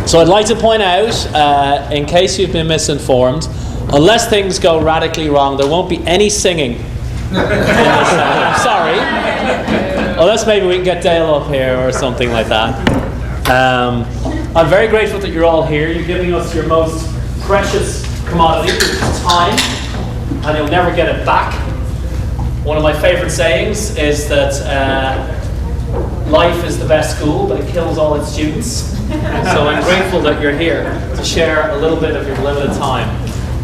So I'd like to point out, in case you've been misinformed, unless things go radically wrong, there won't be any singing in this sorry. Unless maybe we can get Dale up here or something like that. I'm very grateful that you're all here. You're giving us your most precious commodity, which is time, and you'll never get it back. One of my favorite sayings is that life is the best school, but it kills all its students. So I'm grateful that you're here to share a little bit of your limited time.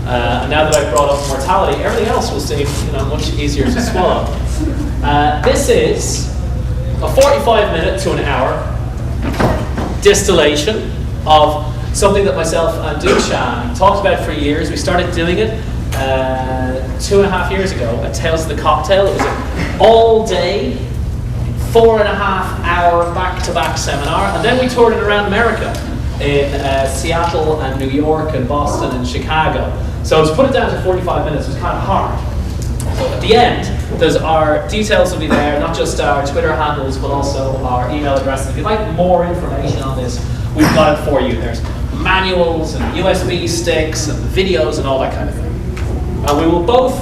And now that I've brought up mortality, everything else will seem much easier to swallow. This is a 45-minute to an hour distillation of something that myself and Dushan talked about for years. We started doing it 2.5 years ago at Tales of the Cocktail. It was an all-day, 4.5-hour back-to-back seminar, and then we toured it around America in Seattle and New York and Boston and Chicago. So to put it down to 45 minutes was kind of hard. So at the end, our details will be there, not just our Twitter handles, but also our email address. If you'd like more information on this, we've got it for you. There's manuals and USB sticks and videos and all that kind of thing. And we will both,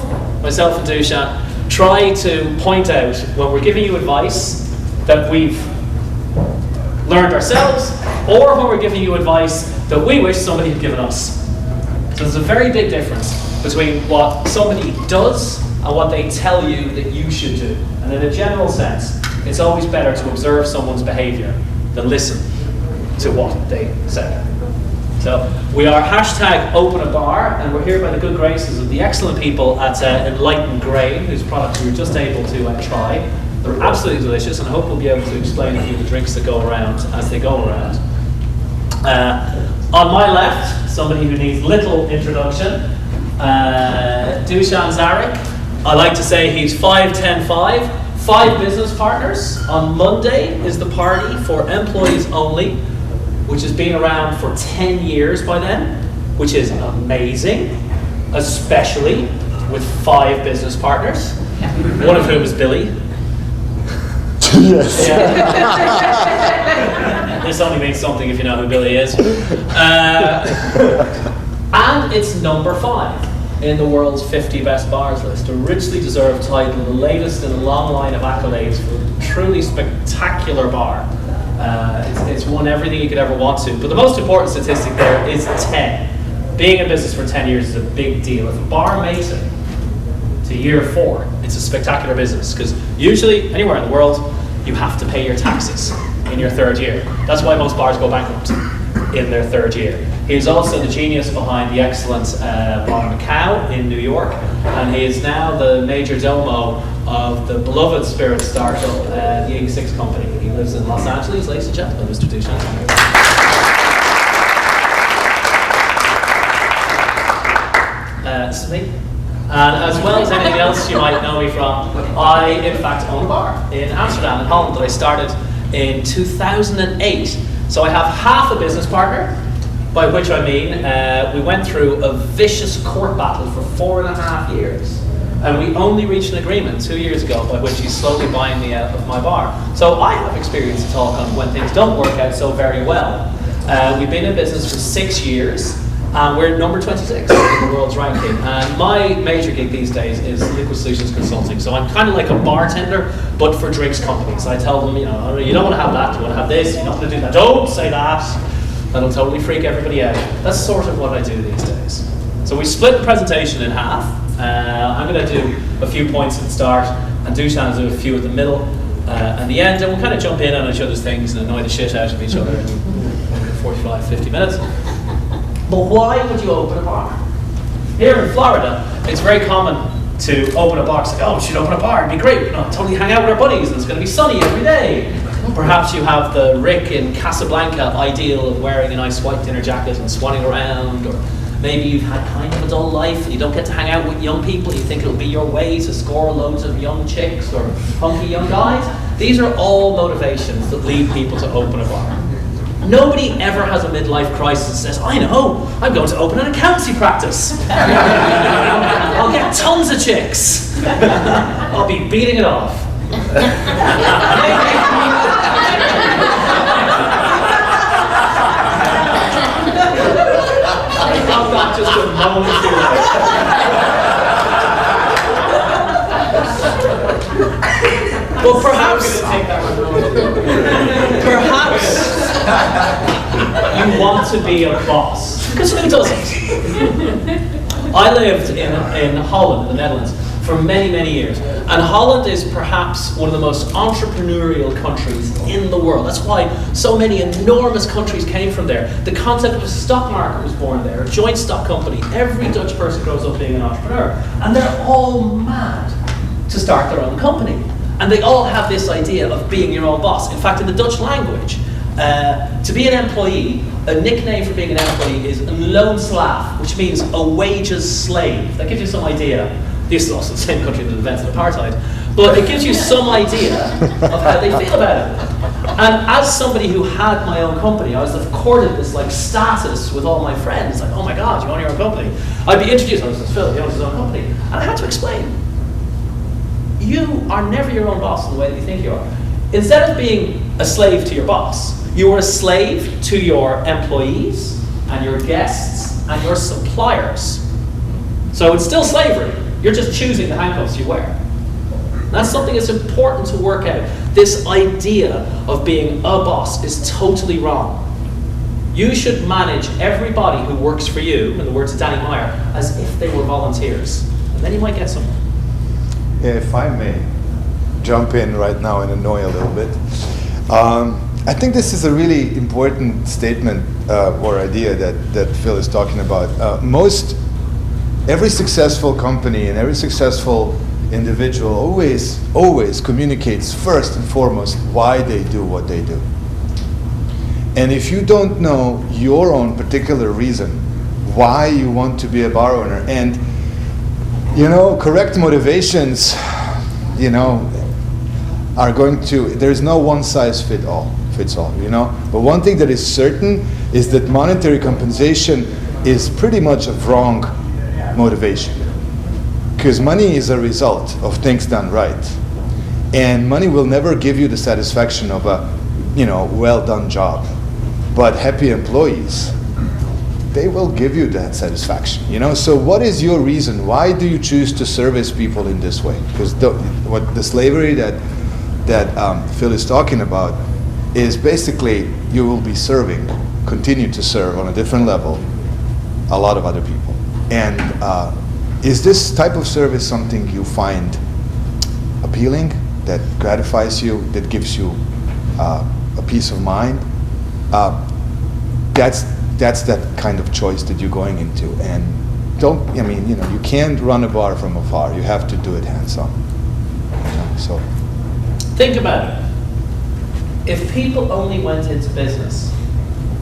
myself and Dushan, try to point out when we're giving you advice that we've learned ourselves, or when we're giving you advice that we wish somebody had given us. So there's a very big difference between what somebody does and what they tell you that you should do. And in a general sense, it's always better to observe someone's behavior than listen to what they say. So we are #OpenABar, and we're here by the good graces of the excellent people at Enlightened Grain, whose products we were just able to try. They're absolutely delicious, and I hope we'll be able to explain a few of the drinks that go around as they go around. On my left, somebody who needs little introduction, Dushan Zaric. I like to say he's 5'10", 5 business partners. On Monday is the party for employees only, which has been around for 10 years by then, which is amazing, especially with 5 business partners, one of whom is Billy. Yes. Yeah. This only means something if you know who Billy is. And it's number 5 in the world's 50 best bars list, a richly deserved title, the latest in a long line of accolades for a truly spectacular bar. It's won everything you could ever want to. But the most important statistic there is 10. Being in business for 10 years is a big deal. If a bar makes it to year 4, it's a spectacular business, because usually anywhere in the world you have to pay your taxes in your 3rd year. That's why most bars go bankrupt in their 3rd year. He is also the genius behind the excellent Bar Macau in New York, and he is now the major domo of the beloved spirit startup, the 86 Company. He lives in Los Angeles, ladies and gentlemen, Mr. Dushan. This is me. And as well as anything else you might know me from, I in fact own a bar in Amsterdam, in Holland, that I started in 2008. So I have half a business partner, by which I mean we went through a vicious court battle for 4.5 years. And we only reached an agreement 2 years ago by which he's slowly buying me out of my bar. So I have experience to talk on when things don't work out so very well. We've been in business for 6 years, and we're number 26 in the world's ranking. And my major gig these days is Liquid Solutions Consulting. So I'm kind of like a bartender, but for drinks companies. I tell them, you don't want to have that, you want to have this, you're not going to do that, don't say that. That'll totally freak everybody out. That's sort of what I do these days. So we split the presentation in half. I'm going to do a few points at the start, and Dushan will do a few at the middle and the end, and we'll kind of jump in on each other's things and annoy the shit out of each other in 45, 50 minutes. But why would you open a bar? Here in Florida, it's very common to open a bar. It's like, oh, we should open a bar, it'd be great. Totally hang out with our buddies, and it's going to be sunny every day. Perhaps you have the Rick in Casablanca ideal of wearing a nice white dinner jacket and swanning around, or maybe you've had kind of a dull life and you don't get to hang out with young people. You think it'll be your way to score loads of young chicks or hunky young guys. These are all motivations that lead people to open a bar. Nobody ever has a midlife crisis and says, I know, I'm going to open an accountancy practice. I'll get tons of chicks. I'll be beating it off. perhaps you want to be a boss, because who doesn't? I lived in Holland, the Netherlands, for many, many years. And Holland is perhaps one of the most entrepreneurial countries in the world. That's why so many enormous countries came from there. The concept of a stock market was born there, a joint stock company. Every Dutch person grows up being an entrepreneur. And they're all mad to start their own company. And they all have this idea of being your own boss. In fact, in the Dutch language, to be an employee, a nickname for being an employee is een loonslaaf, which means a wages slave. That gives you some idea. This is also the same country that invented apartheid, but it gives you some idea of how they feel about it. And as somebody who had my own company, I was accorded this like status with all my friends, like, oh my God, you own your own company. I'd be introduced, this is Phil, he owns his own company. And I had to explain, you are never your own boss in the way that you think you are. Instead of being a slave to your boss, you are a slave to your employees and your guests and your suppliers. So it's still slavery. You're just choosing the handcuffs you wear. That's something that's important to work out. This idea of being a boss is totally wrong. You should manage everybody who works for you, in the words of Danny Meyer, as if they were volunteers. And then you might get somewhere. If I may jump in right now and annoy a little bit. I think this is a really important statement or idea that Phil is talking about. Every successful company and every successful individual always communicates first and foremost why they do what they do. And if you don't know your own particular reason why you want to be a bar owner, and correct motivations, are going to, there's no one size fits all, But one thing that is certain is that monetary compensation is pretty much a wrong motivation, because money is a result of things done right, and money will never give you the satisfaction of a well done job, but happy employees, they will give you that satisfaction. So what is your reason? Why do you choose to service people in this way? Because what the slavery that Phil is talking about is basically you will be continue to serve on a different level a lot of other people. And is this type of service something you find appealing, that gratifies you, that gives you a peace of mind? That's that kind of choice that you're going into. And you can't run a bar from afar. You have to do it hands-on. So think about it. If people only went into business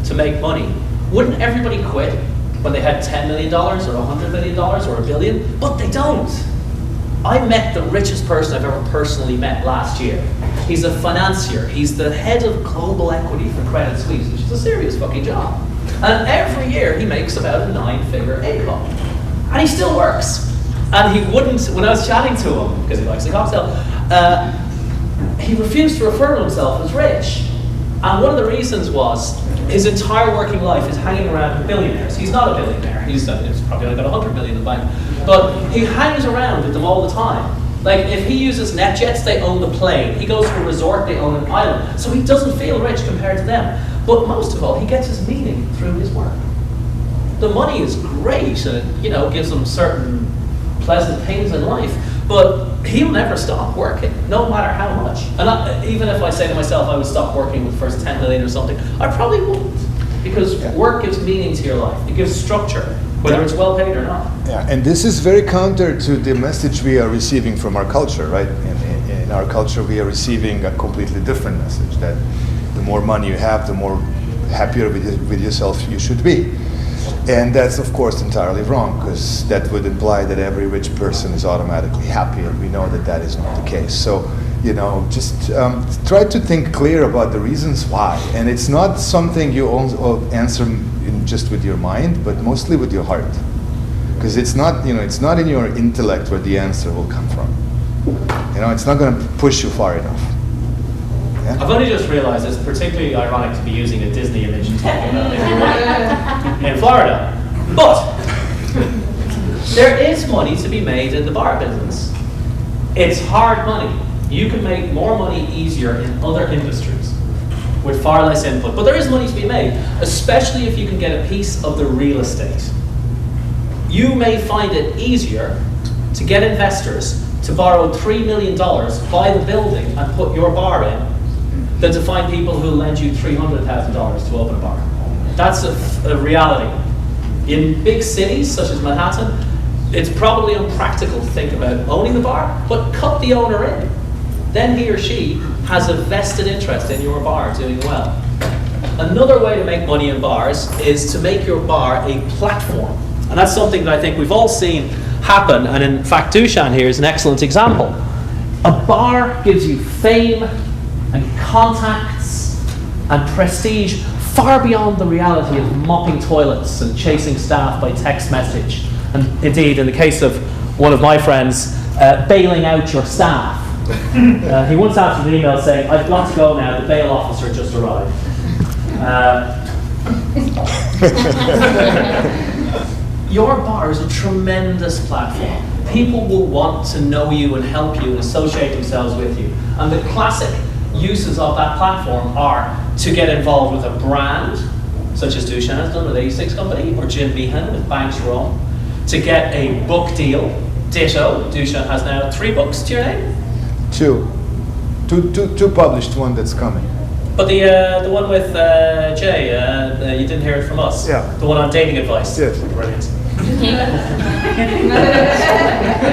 to make money, wouldn't everybody quit when they had $10 million or $100 million or $1 billion? But they don't. I met the richest person I've ever personally met last year. He's a financier. He's the head of global equity for Credit Suisse, which is a serious fucking job. And every year he makes about a 9-figure income. And he still works. And he wouldn't, when I was chatting to him, because he likes a cocktail, he refused to refer to himself as rich. And one of the reasons was his entire working life is hanging around with billionaires. He's not a billionaire. He's probably only got 100 million in the bank. But he hangs around with them all the time. Like, if he uses NetJets, they own the plane. He goes to a resort, they own an island. So he doesn't feel rich compared to them. But most of all, he gets his meaning through his work. The money is great, and it gives him certain pleasant things in life. But he'll never stop working, no matter how much. And even if I say to myself I would stop working with the first 10 million or something, I probably wouldn't. Because work gives meaning to your life. It gives structure, whether it's well paid or not. Yeah, and this is very counter to the message we are receiving from our culture, right? In our culture, we are receiving a completely different message, that the more money you have, the more happier with yourself you should be. And that's, of course, entirely wrong, because that would imply that every rich person is automatically happy, and we know that that is not the case. So, just try to think clear about the reasons why. And it's not something you answer just with your mind, but mostly with your heart. Because it's not in your intellect where the answer will come from. It's not going to push you far enough. Yeah? I've only just realized it's particularly ironic to be using a Disney image in Florida. But there is money to be made in the bar business. It's hard money. You can make more money easier in other industries with far less input. But there is money to be made, especially if you can get a piece of the real estate. You may find it easier to get investors to borrow $3 million, buy the building, and put your bar in, than to find people who lend you $300,000 to open a bar. That's a reality. In big cities such as Manhattan, it's probably unpractical to think about owning the bar, but cut the owner in. Then he or she has a vested interest in your bar doing well. Another way to make money in bars is to make your bar a platform. And that's something that I think we've all seen happen, and in fact Dushan here is an excellent example. A bar gives you fame and contacts and prestige far beyond the reality of mopping toilets and chasing staff by text message. And indeed, in the case of one of my friends, bailing out your staff. He once answered an email saying, "I've got to go now, the bail officer just arrived." Your bar is a tremendous platform. People will want to know you and help you and associate themselves with you. And the classic uses of that platform are to get involved with a brand, such as Dushan has done with 86 Company, or Jim Behan with Banks Rome, to get a book deal. Ditto, Dushan has now 3 books to your name. Two published, one that's coming. But the one with Jay, you didn't hear it from us. Yeah. The one on dating advice. Yes. Brilliant.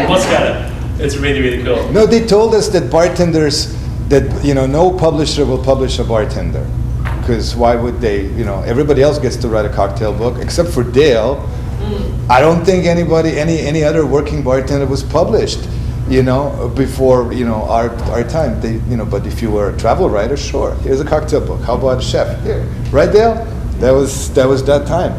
Must get it. It's really, really cool. No, they told us that bartenders, that no publisher will publish a bartender, because why would they? Everybody else gets to write a cocktail book except for Dale. I don't think any other working bartender was published, before our time. But if you were a travel writer, sure. Here's a cocktail book. How about a chef? Here, right, Dale? That was that time,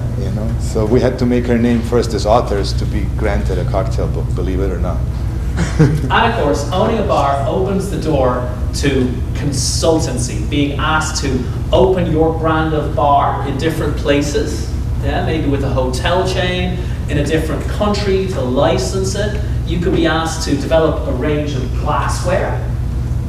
So we had to make our name first as authors to be granted a cocktail book, believe it or not. And of course, owning a bar opens the door to consultancy, being asked to open your brand of bar in different places, maybe with a hotel chain in a different country to license it. You could be asked to develop a range of glassware.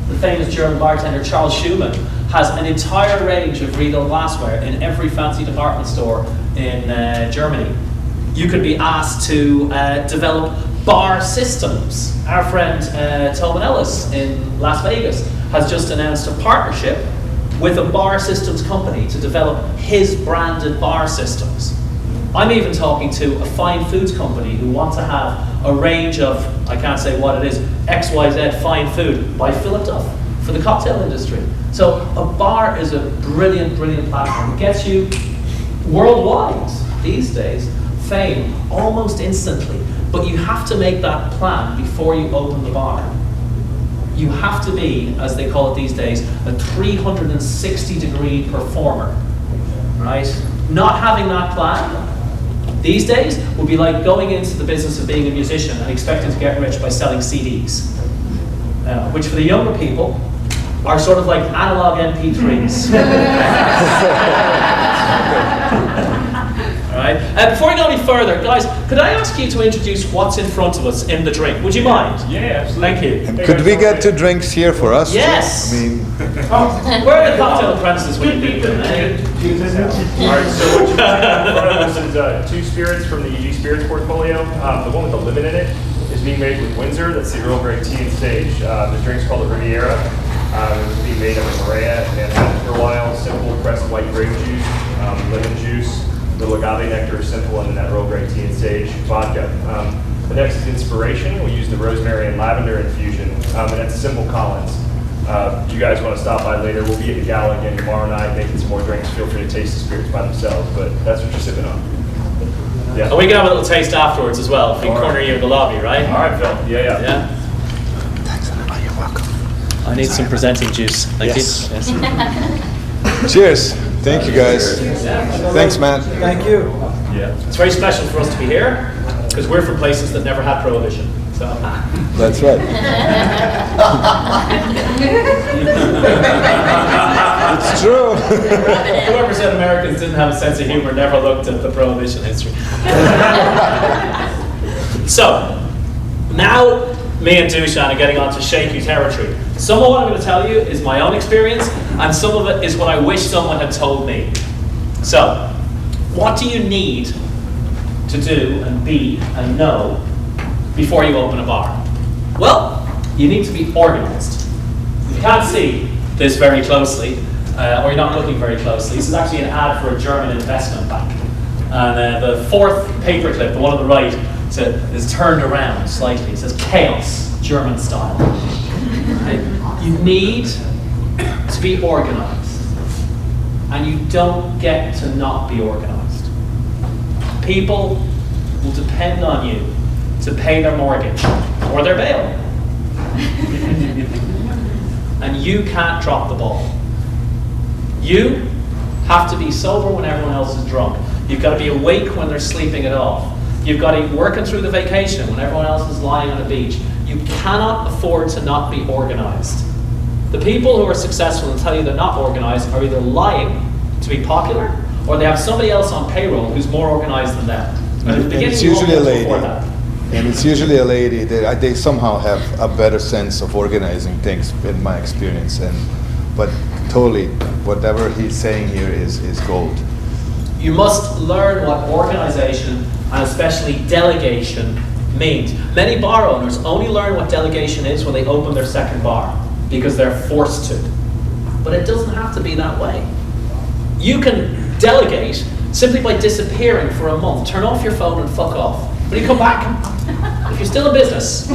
The famous German bartender Charles Schumann has an entire range of Riedel glassware in every fancy department store in Germany. You could be asked to develop bar systems. Our friend Tobin Ellis in Las Vegas has just announced a partnership with a bar systems company to develop his branded bar systems. I'm even talking to a fine foods company who want to have a range of, I can't say what it is, XYZ fine food by Phillip Duff for the cocktail industry. So a bar is a brilliant, brilliant platform. It gets you worldwide these days fame almost instantly. But you have to make that plan before you open the bar. You have to be, as they call it these days, a 360-degree performer, right? Not having that plan these days would be like going into the business of being a musician and expecting to get rich by selling CDs, which for the younger people are sort of like analog MP3s. All right. Before we go any further, guys, could I ask you to introduce what's in front of us in the drink? Would you mind? Yeah, absolutely. Thank you. And could we get 2 drinks here for us? Yes. I mean, Where are the cocktail apprentices when you need them? All right, so what you see in front of us is 2 spirits from the EG Spirits portfolio. The one with the lemon in it is being made with Windsor. That's the Earl Grey tea and stage. The drink's called the Riviera. It was being made up in Maria and Manhattan for a while. Simple pressed white grape juice, lemon juice, little agave nectar, simple, and then that Earl Grey tea and sage vodka. The next is Inspiration. We use the rosemary and lavender infusion, and that's Simple Collins. If you guys want to stop by later, we'll be at the gala again tomorrow night making some more drinks. Feel free to taste the spirits by themselves, but that's what you're sipping on. Yeah. And we can have a little taste afterwards as well. If we corner you in the lobby, right? All right, Phil. Yeah. thanks. Oh, you're welcome. I need some presenting juice. Thank you. Yes. Cheers. Thank you, guys. Thanks, Matt. Thank you. Yeah. It's very special for us to be here because we're from places that never had prohibition. So. That's right. It's true. Whoever said Americans didn't have a sense of humor never looked at the prohibition history. So, now me and Dushan are getting on to shaky territory. Some of what I'm going to tell you is my own experience, and some of it is what I wish someone had told me. So, what do you need to do and be and know before you open a bar? Well, you need to be organized. You can't see this very closely, or you're not looking very closely. This is actually an ad for a German investment bank. And the fourth paperclip, the one on the right, is turned around slightly. It says chaos, German style. Right? You need to be organized. And you don't get to not be organized. People will depend on you to pay their mortgage or their bail. And you can't drop the ball. You have to be sober when everyone else is drunk. You've got to be awake when they're sleeping it off. You've got to be working through the vacation when everyone else is lying on a beach. You cannot afford to not be organized. The people who are successful and tell you they're not organized are either lying to be popular, or they have somebody else on payroll who's more organized than them. And it's usually a lady. And it's usually a lady. They somehow have a better sense of organizing things, in my experience. But totally, whatever he's saying here is gold. You must learn what organization and especially delegation means. Many bar owners only learn what delegation is when they open their second bar, because they're forced to. But it doesn't have to be that way. You can delegate simply by disappearing for a month. Turn off your phone and fuck off. When you come back, if you're still in business,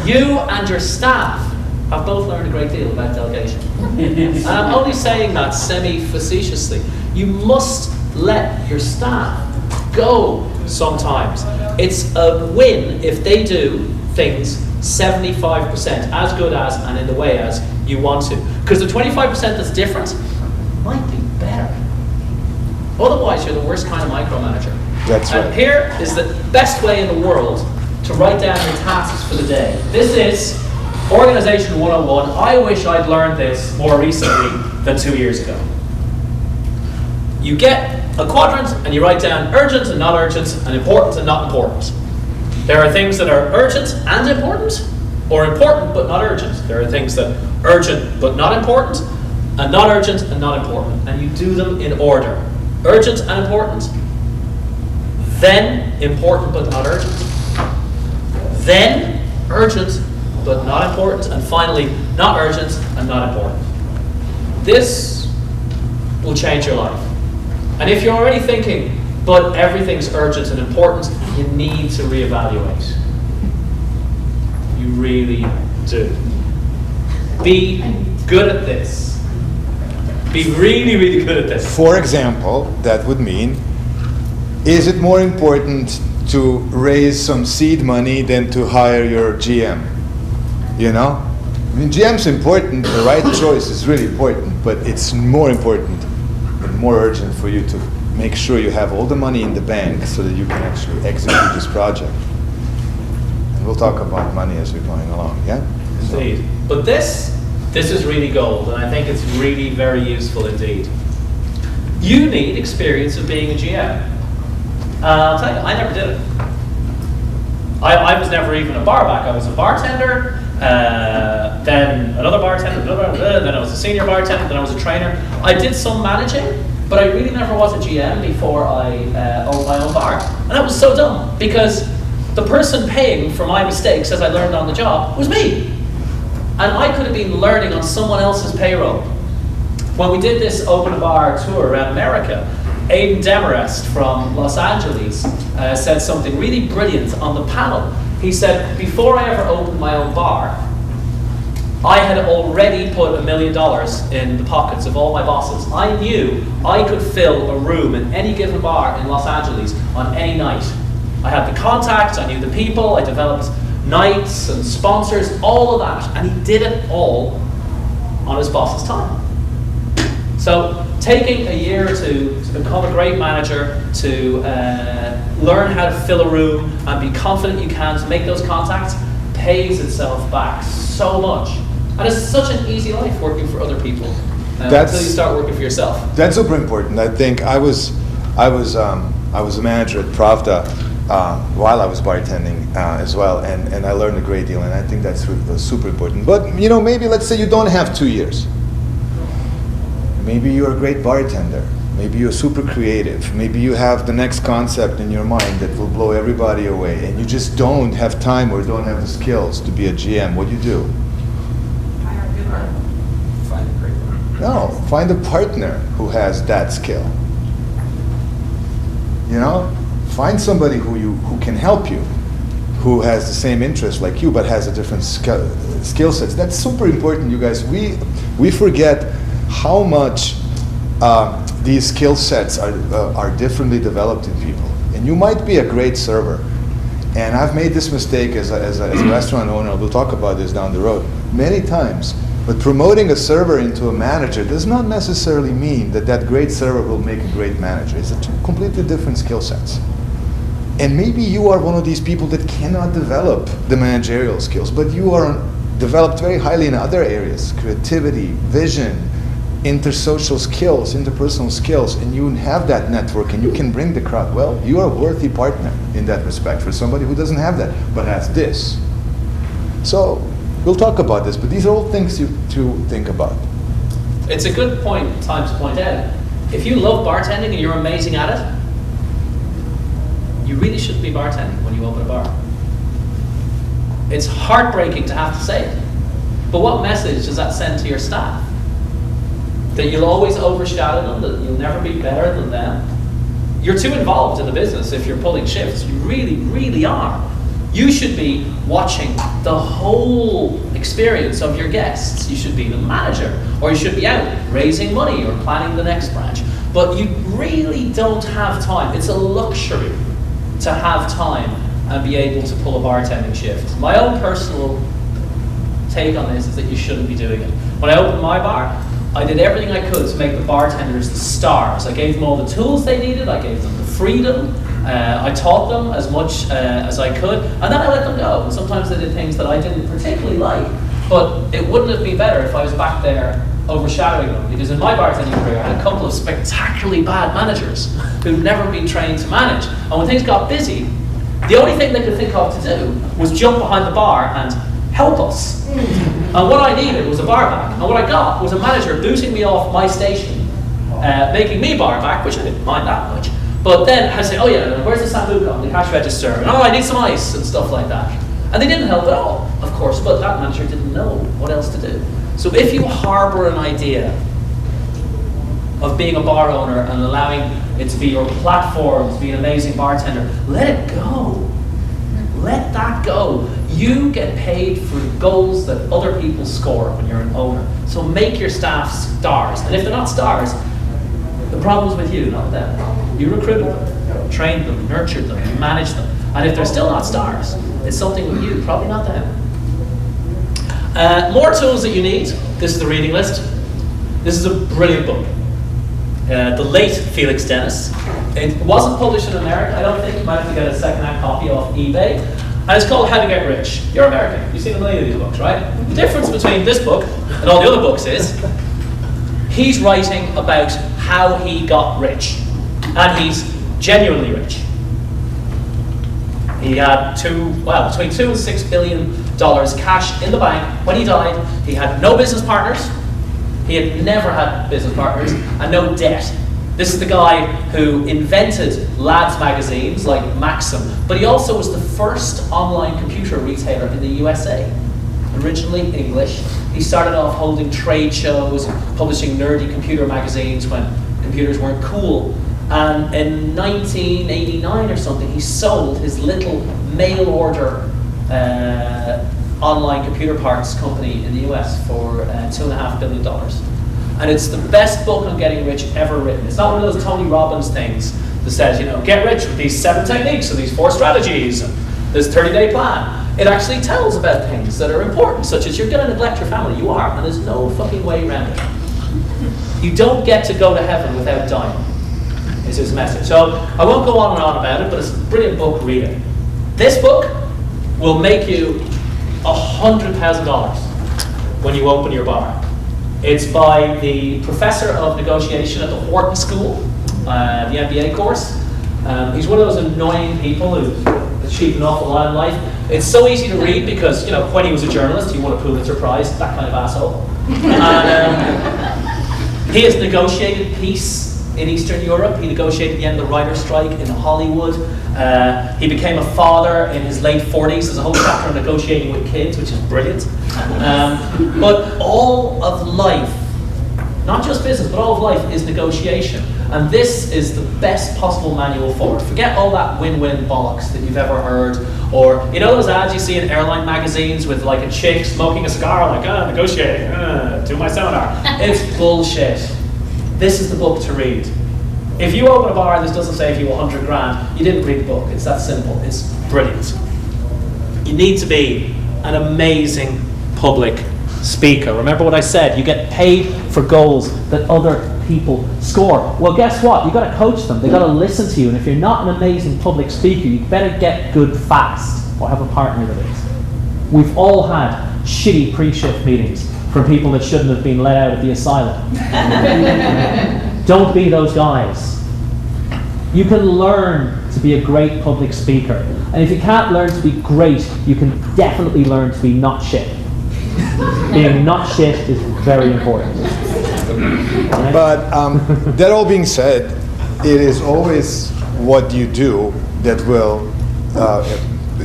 you and your staff have both learned a great deal about delegation. And I'm only saying that semi-facetiously. You must let your staff go sometimes. It's a win if they do things 75% as good as and in the way as you want to. Because the 25% that's different might be better. Otherwise, you're the worst kind of micromanager. That's right. And here is the best way in the world to write down your tasks for the day. This is Organization 101. I wish I'd learned this more recently than 2 years ago. You get a quadrant and you write down urgent and not urgent, and important and not important. There are things that are urgent and important, or important but not urgent. There are things that are urgent but not important, and not urgent and not important. And you do them in order. Urgent and important, then important but not urgent, then urgent but not important, and finally not urgent and not important. This will change your life. And if you're already thinking, but everything's urgent and important, you need to reevaluate. You really do. Be good at this. Be really, really good at this. For example, that would mean, is it more important to raise some seed money than to hire your GM? You know? I mean, GM's important, the right choice is really important, but it's more important and more urgent for you to make sure you have all the money in the bank so that you can actually execute this project. And we'll talk about money as we're going along, yeah? Indeed. But this is really gold, and I think it's really very useful indeed. You need experience of being a GM. I'll tell you, I never did it. I was never even a barback. I was a bartender, then another bartender, then I was a senior bartender, then I was a trainer. I did some managing, but I really never was a GM before I owned my own bar. And that was so dumb, because the person paying for my mistakes as I learned on the job was me. And I could have been learning on someone else's payroll. When we did this open bar tour around America, Aidan Demarest from Los Angeles said something really brilliant on the panel. He said, before I ever opened my own bar, I had already put $1 million in the pockets of all my bosses. I knew I could fill a room in any given bar in Los Angeles on any night. I had the contacts, I knew the people, I developed nights and sponsors, all of that. And he did it all on his boss's time. So taking a year to become a great manager, to learn how to fill a room and be confident you can, to make those contacts, pays itself back so much. And it's such an easy life working for other people until you start working for yourself. That's super important. I think I was a manager at Pravda while I was bartending as well, and I learned a great deal, and I think that's super important. But maybe let's say you don't have 2 years. Maybe you're a great bartender. Maybe you're super creative. Maybe you have the next concept in your mind that will blow everybody away, and you just don't have time or don't have the skills to be a GM. What do you do? Hire a good one. Find a great one. No, find a partner who has that skill. Find somebody who can help you, who has the same interest like you, but has a different skill sets. That's super important, you guys. We forget how much these skill sets are differently developed in people. And you might be a great server. And I've made this mistake as a restaurant owner. We'll talk about this down the road many times. But promoting a server into a manager does not necessarily mean that great server will make a great manager. It's a completely different skill sets. And maybe you are one of these people that cannot develop the managerial skills, but you are developed very highly in other areas: creativity, vision, intersocial skills, interpersonal skills, and you have that network and you can bring the crowd. Well, you are a worthy partner in that respect for somebody who doesn't have that, but has this. So we'll talk about this, but these are all things to think about. It's a good time to point out. If you love bartending and you're amazing at it, you really shouldn't be bartending when you open a bar. It's heartbreaking to have to say it, but what message does that send to your staff? That you'll always overshadow them, that you'll never be better than them? You're too involved in the business if you're pulling shifts. You really, really are. You should be watching the whole experience of your guests. You should be the manager, or you should be out raising money or planning the next branch. But you really don't have time. It's a luxury to have time and be able to pull a bartending shift. My own personal take on this is that you shouldn't be doing it. When I opened my bar, I did everything I could to make the bartenders the stars. I gave them all the tools they needed, I gave them the freedom, I taught them as much as I could, and then I let them go. And sometimes they did things that I didn't particularly like, but it wouldn't have been better if I was back there overshadowing them, because in my bartending career I had a couple of spectacularly bad managers who'd never been trained to manage, and when things got busy, the only thing they could think of to do was jump behind the bar and help us. And what I needed was a bar back, and what I got was a manager booting me off my station, making me bar back, which I didn't mind that much, but then I say, oh yeah, where's the sambuca on the cash register? And oh, I need some ice and stuff like that. And they didn't help at all, of course, but that manager didn't know what else to do. So if you harbor an idea of being a bar owner and allowing it to be your platform to be an amazing bartender, let it go. Let that go. You get paid for goals that other people score when you're an owner. So make your staff stars. And if they're not stars, the problem's with you, not them. You recruited them, trained them, nurtured them, you managed them. And if they're still not stars, it's something with you, probably not them. More tools that you need. This is the reading list. This is a brilliant book. The late Felix Dennis. It wasn't published in America, I don't think. You might have to get a second-hand copy off eBay. And it's called How to Get Rich. You're American. You've seen a million of these books, right? The difference between this book and all the other books is he's writing about how he got rich. And he's genuinely rich. He had between $2 and $6 billion cash in the bank. When he died, he had no business partners. He had never had business partners and no debt. This is the guy who invented lads magazines like Maxim, but he also was the first online computer retailer in the USA. Originally English. He started off holding trade shows, publishing nerdy computer magazines when computers weren't cool. And in 1989 or something, he sold his little mail order online computer parts company in the US for $2.5 billion. And it's the best book on getting rich ever written. It's not one of those Tony Robbins things that says, get rich with these 7 techniques or these 4 strategies and this 30-day plan. It actually tells about things that are important, such as you're going to neglect your family. You are, and there's no fucking way around it. You don't get to go to heaven without dying, is his message. So I won't go on and on about it, but it's a brilliant book, read it. This book will make you $100,000 when you open your bar. It's by the professor of negotiation at the Wharton School, the MBA course. He's one of those annoying people who achieved an awful lot in life. It's so easy to read because, you know, when he was a journalist, he won a Pulitzer Prize, that kind of asshole. And he has negotiated peace in Eastern Europe. He negotiated the end of the writer's strike in Hollywood. He became a father in his late 40s. There's a whole chapter on negotiating with kids, which is brilliant. But all of life, not just business, but all of life is negotiation. And this is the best possible manual for it. Forget all that win-win bollocks that you've ever heard. Or, you know those ads you see in airline magazines with like a chick smoking a cigar, like, negotiating, do my seminar. It's bullshit. This is the book to read. If you open a bar and this doesn't save you 100 grand, you didn't read the book. It's that simple. It's brilliant. You need to be an amazing public speaker. Remember what I said, you get paid for goals that other people score. Well, guess what? You've got to coach them. They've got to listen to you. And if you're not an amazing public speaker, you better get good fast or have a partner that is. We've all had shitty pre-shift meetings from people that shouldn't have been let out of the asylum. Don't be those guys. You can learn to be a great public speaker. And if you can't learn to be great, you can definitely learn to be not shit. Being not shit is very important. Right? But that all being said, it is always what you do that will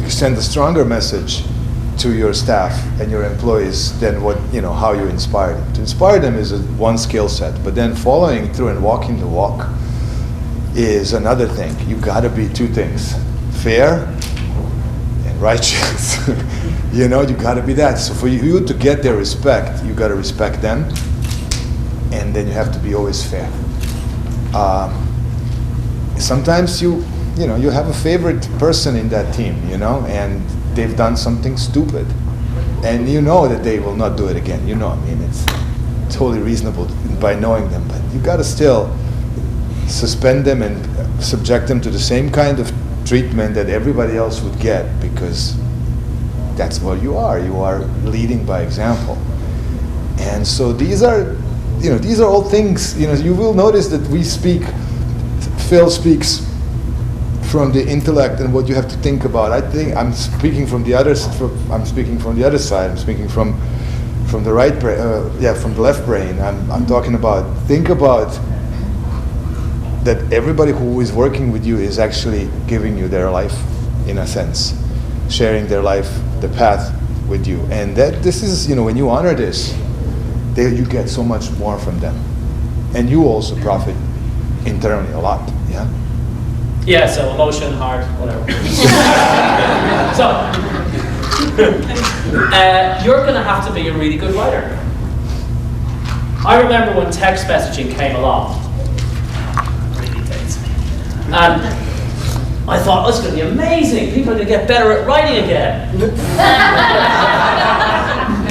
send a stronger message to your staff and your employees than what, you know, how you inspire them. To inspire them is one skill set, but then following through and walking the walk is another thing. You got to be two things: fair and righteous. You know, you got to be that. So for you to get their respect, you got to respect them, and then you have to be always fair. Sometimes you have a favorite person in that team, you know, and they've done something stupid, and you know that they will not do it again. You know, I mean, it's totally reasonable by knowing them, but you got to still suspend them and subject them to the same kind of treatment that everybody else would get, because that's what you are. You are leading by example. And so these are all things, you know, you will notice that Phil speaks from the intellect and what you have to think about. I think I'm speaking from the other side. I'm speaking from the right brain, from the left brain. I'm talking about, think about that everybody who is working with you is actually giving you their life, in a sense, sharing their life, the path with you. And that this is, you know, when you honor this, you get so much more from them. And you also profit internally a lot, yeah? Yeah, so emotion, heart, whatever. So, you're going to have to be a really good writer. I remember when text messaging came along. Really dates me. And I thought, oh, it's going to be amazing. People are going to get better at writing again.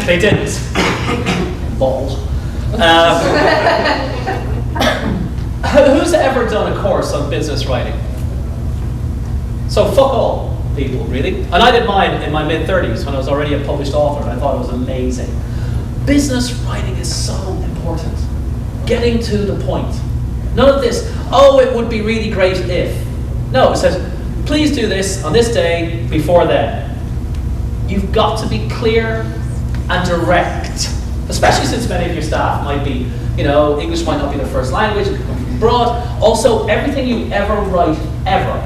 They didn't. Ball. Who's ever done a course on business writing? So fuck all people, really. And I did mine in my mid-30s when I was already a published author, and I thought it was amazing. Business writing is so important. Getting to the point. None of this, oh, it would be really great if. No, it says, please do this on this day before then. You've got to be clear and direct, especially since many of your staff might be, you know, English might not be their first language, it could come from abroad. Also, everything you ever write, ever,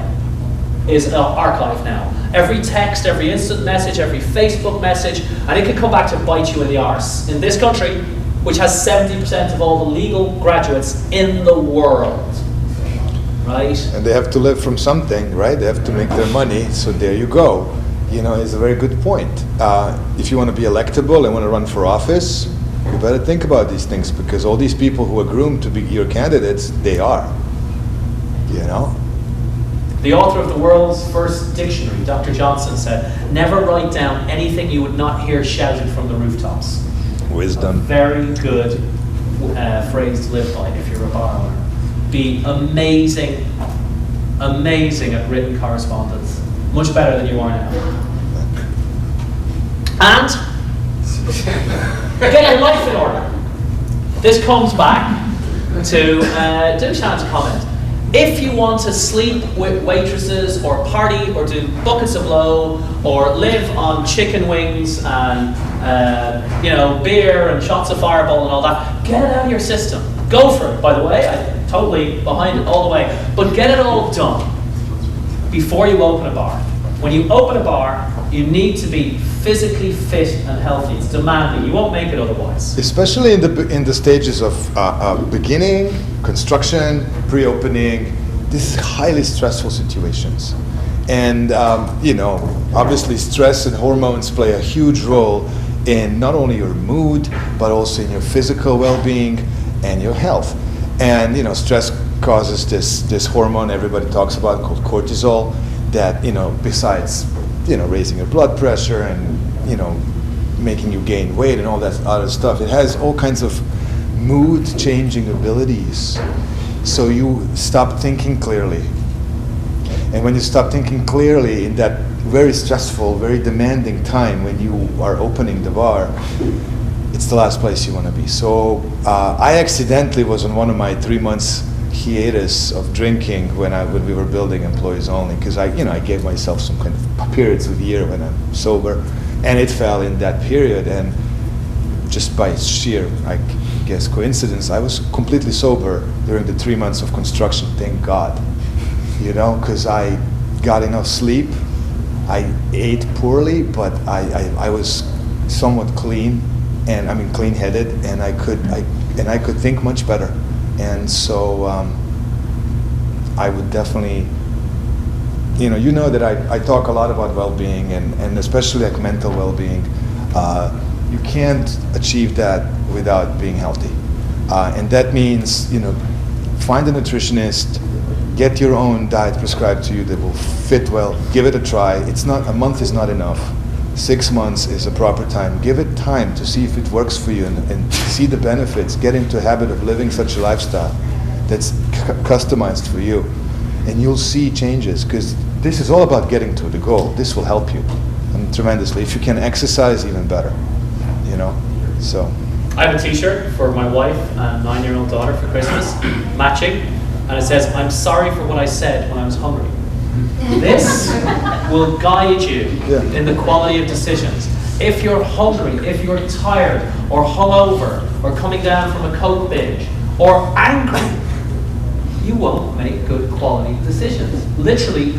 is archived now. Every text, every instant message, every Facebook message, and it can come back to bite you in the arse. In this country, which has 70% of all the legal graduates in the world, right? And they have to live from something, right? They have to make their money, so there you go. You know, it's a very good point. If you want to be electable and want to run for office, you better think about these things, because all these people who are groomed to be your candidates, they are, you know? The author of the world's first dictionary, Dr. Johnson, said, never write down anything you would not hear shouted from the rooftops. Wisdom. A very good phrase to live by if you're a bar owner. Be amazing at written correspondence. Much better than you are now. And get your life in order. This comes back to Dushan's comment. If you want to sleep with waitresses or party or do buckets of blow or live on chicken wings and beer and shots of Fireball and all that, get it out of your system. Go for it, by the way. I'm totally behind it all the way. But get it all done before you open a bar. When you open a bar, you need to be physically fit and healthy. It's demanding. You won't make it otherwise. Especially in the stages of beginning, construction, pre-opening. This is highly stressful situations, and obviously stress and hormones play a huge role in not only your mood but also in your physical well-being and your health. And stress causes this hormone everybody talks about called cortisol. That besides raising your blood pressure and making you gain weight and all that other stuff, it has all kinds of mood changing abilities. So you stop thinking clearly, and when you stop thinking clearly in that very stressful, very demanding time when you are opening the bar, it's the last place you want to be. So I accidentally was on one of my 3 months hiatus of drinking when we were building employees only, because I gave myself some kind of periods of the year when I'm sober, and it fell in that period. And just by sheer, I guess, coincidence, I was completely sober during the 3 months of construction. Thank God, because I got enough sleep. I ate poorly, but I was somewhat clean, and clean-headed, and I could think much better. And so I would definitely, that I talk a lot about well-being and especially like mental well-being. You can't achieve that without being healthy. And that means, find a nutritionist, get your own diet prescribed to you that will fit well, give it a try. A month is not enough. 6 months is a proper time. Give it time to see if it works for you and see the benefits. Get into a habit of living such a lifestyle that's customized for you. And you'll see changes, because this is all about getting to the goal. This will help you tremendously. If you can exercise, even better. So. I have a t-shirt for my wife and 9-year-old daughter for Christmas, matching, and it says, "I'm sorry for what I said when I was hungry." This will guide you in the quality of decisions. If you're hungry, if you're tired, or hungover, or coming down from a coke binge, or angry, you won't make good quality decisions. Literally,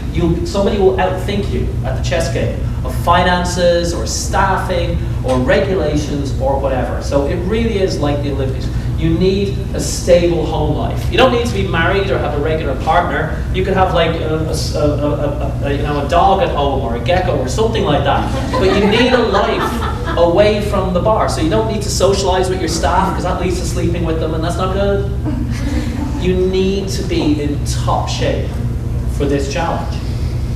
somebody will outthink you at the chess game of finances, or staffing, or regulations, or whatever. So it really is like the Olympics. You need a stable home life. You don't need to be married or have a regular partner. You could have like a dog at home or a gecko or something like that. But you need a life away from the bar. So you don't need to socialize with your staff, because that leads to sleeping with them, and that's not good. You need to be in top shape for this challenge.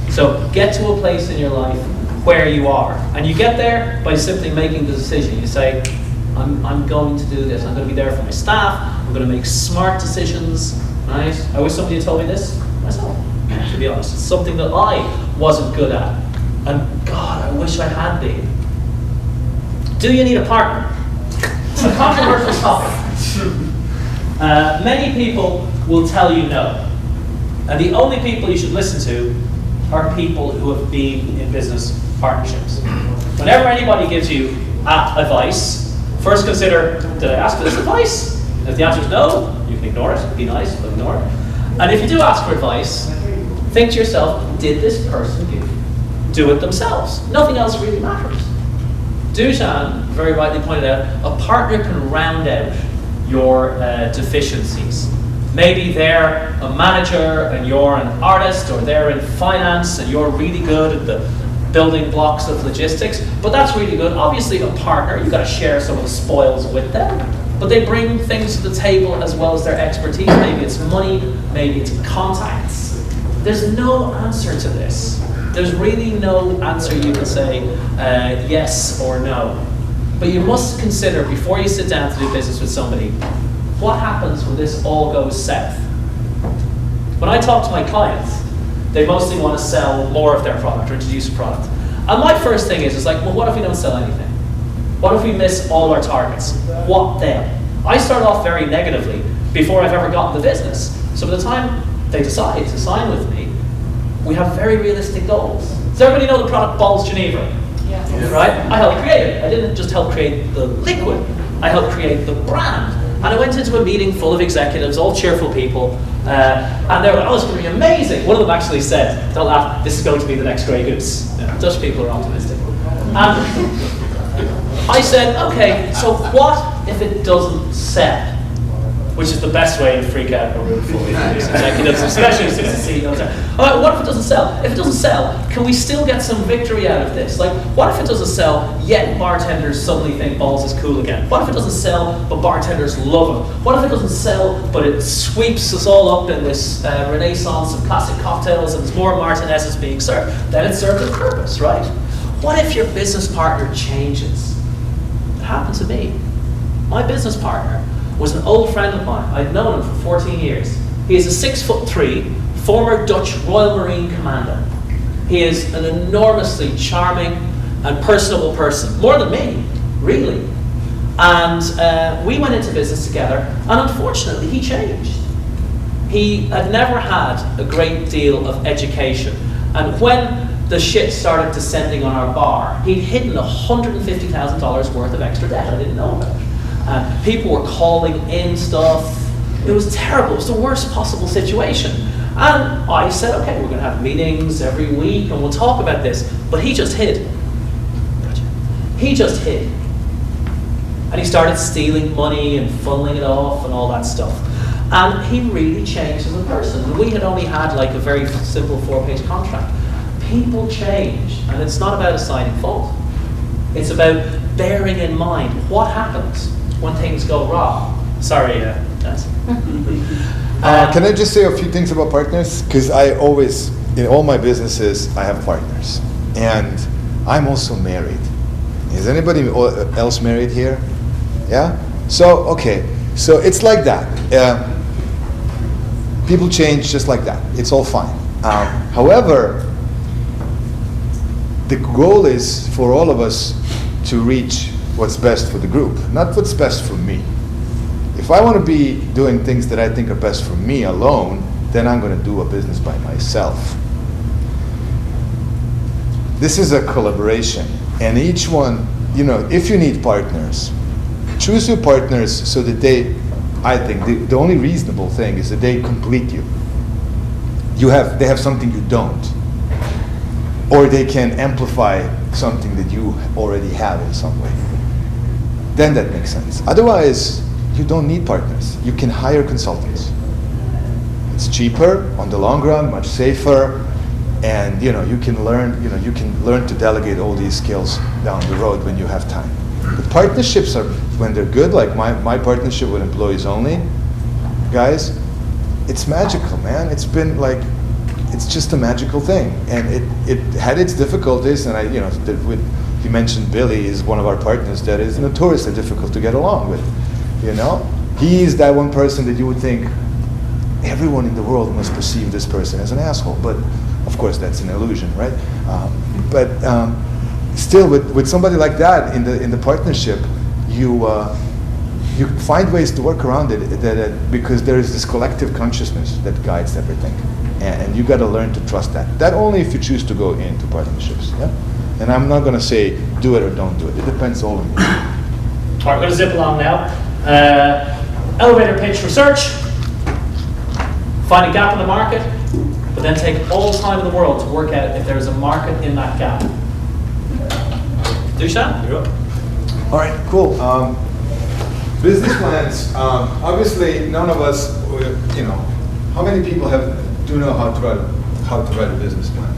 So get to a place in your life where you are. And you get there by simply making the decision. You say, I'm going to do this. I'm going to be there for my staff. I'm going to make smart decisions. Right? I wish somebody had told me this myself, to be honest. It's something that I wasn't good at. And God, I wish I had been. Do you need a partner? It's a controversial topic. Many people will tell you no. And the only people you should listen to are people who have been in business partnerships. Whenever anybody gives you advice, first consider, did I ask for this advice? And if the answer is no, you can ignore it. Be nice, but ignore it. And if you do ask for advice, think to yourself, did this person do it themselves? Nothing else really matters. Dushan very rightly pointed out, a partner can round out your deficiencies. Maybe they're a manager and you're an artist, or they're in finance and you're really good at the building blocks of logistics, but that's really good. Obviously a partner, you've got to share some of the spoils with them, but they bring things to the table as well as their expertise. Maybe it's money, maybe it's contacts. There's no answer to this. There's really no answer you can say yes or no. But you must consider, before you sit down to do business with somebody, what happens when this all goes south? When I talk to my clients, they mostly want to sell more of their product or introduce a product. And my first thing is like, well, what if we don't sell anything? What if we miss all our targets? What then? I start off very negatively before I've ever gotten the business. So by the time they decide to sign with me, we have very realistic goals. Does everybody know the product Balls Geneva? Yeah. Right? I helped create it. I didn't just help create the liquid, I helped create the brand. And I went into a meeting full of executives, all cheerful people, and they were like, oh, it's going to be amazing. One of them actually said, don't laugh, this is going to be the next Grey Goose. Yeah, Dutch people are optimistic. And I said, okay, so what if it doesn't sell? Which is the best way to freak out a room full of executives, especially since the CEOs are. All right, what if it doesn't sell? If it doesn't sell, can we still get some victory out of this? Like, what if it doesn't sell, yet bartenders suddenly think Balls is cool again? What if it doesn't sell, but bartenders love it? What if it doesn't sell, but it sweeps us all up in this renaissance of classic cocktails and there's more Martinez's being served? Then it served its purpose, right? What if your business partner changes? It happened to me. My business partner was an old friend of mine. I'd known him for 14 years. He is a 6'3", former Dutch Royal Marine commander. He is an enormously charming and personable person, more than me, really. And we went into business together, and unfortunately, he changed. He had never had a great deal of education, and when the shit started descending on our bar, he'd hidden $150,000 worth of extra debt I didn't know about. People were calling in stuff. It was terrible. It was the worst possible situation. And I said, okay, we're going to have meetings every week and we'll talk about this. But he just hid. He just hid. And he started stealing money and funneling it off and all that stuff. And he really changed as a person. And we had only had like a very simple 4-page contract. People change, and it's not about assigning fault. It's about bearing in mind what happens when things go wrong. Sorry, Nancy. Can I just say a few things about partners? Because I always, in all my businesses, I have partners. And I'm also married. Is anybody else married here? Yeah? So, okay. So it's like that. People change just like that. It's all fine. However, the goal is for all of us to reach what's best for the group, not what's best for me. If I want to be doing things that I think are best for me alone, then I'm going to do a business by myself. This is a collaboration, and each one, if you need partners, choose your partners so that they, I think, the only reasonable thing is that they complete you. They have something you don't. Or they can amplify something that you already have in some way. Then that makes sense. Otherwise, you don't need partners. You can hire consultants. It's cheaper on the long run, much safer, and you can learn to delegate all these skills down the road when you have time. But partnerships are, when they're good, like my partnership with Employees Only, guys, it's magical, man. It's been like, it's just a magical thing, and it had its difficulties. And you mentioned Billy is one of our partners that is notoriously difficult to get along with. He's that one person that you would think everyone in the world must perceive this person as an asshole, but of course that's an illusion, right? Still, with somebody like that in the partnership, you find ways to work around it because there is this collective consciousness that guides everything. And you got to learn to trust that. That only if you choose to go into partnerships. Yeah? And I'm not going to say do it or don't do it. It depends all on you. All right, we're going to zip along now. Elevator pitch research. Find a gap in the market, but then take all the time in the world to work out if there is a market in that gap. Dushan? You're up. All right, cool. Business plans. Obviously, none of us, how many people do know how to write a business plan?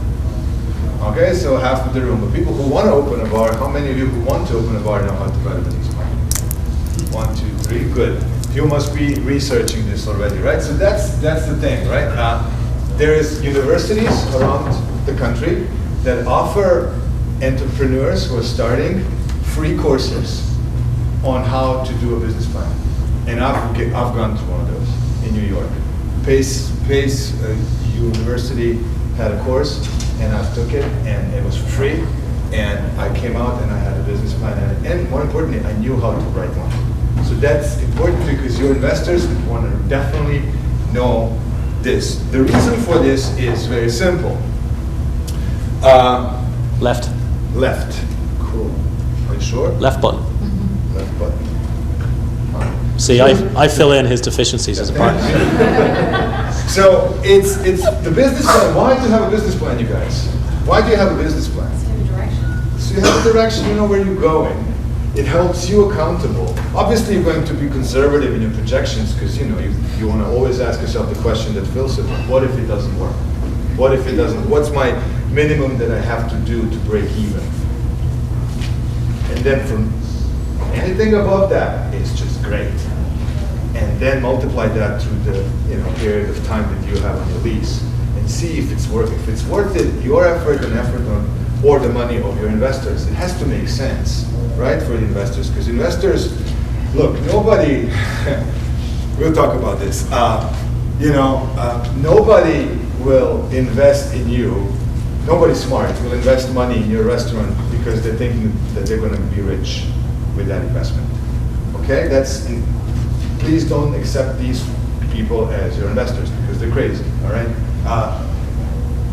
Okay, so half of the room. But people who want to open a bar, how many of you who want to open a bar know how to write a business plan? 1, 2, 3, good. You must be researching this already, right? So that's the thing, right? There is universities around the country that offer entrepreneurs who are starting free courses on how to do a business plan. And I've gone through one of those in New York. Pace University had a course, and I took it, and it was free, and I came out and I had a business plan, and more importantly, I knew how to write one. So that's important because your investors want to definitely know this. The reason for this is very simple. Left. Left. Cool. Are you sure? Left button. Left button. Fine. See, I fill in his deficiencies as a partner. So it's the business plan. Why do you have a business plan, you guys? Why do you have a business plan? Let's have a direction. So you have a direction, you know where you're going. It helps you accountable. Obviously, you're going to be conservative in your projections because you want to always ask yourself the question that Phil said: what if it doesn't work? What if it doesn't? What's my minimum that I have to do to break even? And then from anything above that is just great. And then multiply that through the period of time that you have on your lease, and see if it's worth it. If it's worth it, your effort and effort or the money of your investors. It has to make sense, right, for the investors. Because investors, look, nobody. We'll talk about this. Nobody will invest in you. Nobody smart will invest money in your restaurant because they're thinking that they're going to be rich with that investment. Okay, please don't accept these people as your investors because they're crazy, all right?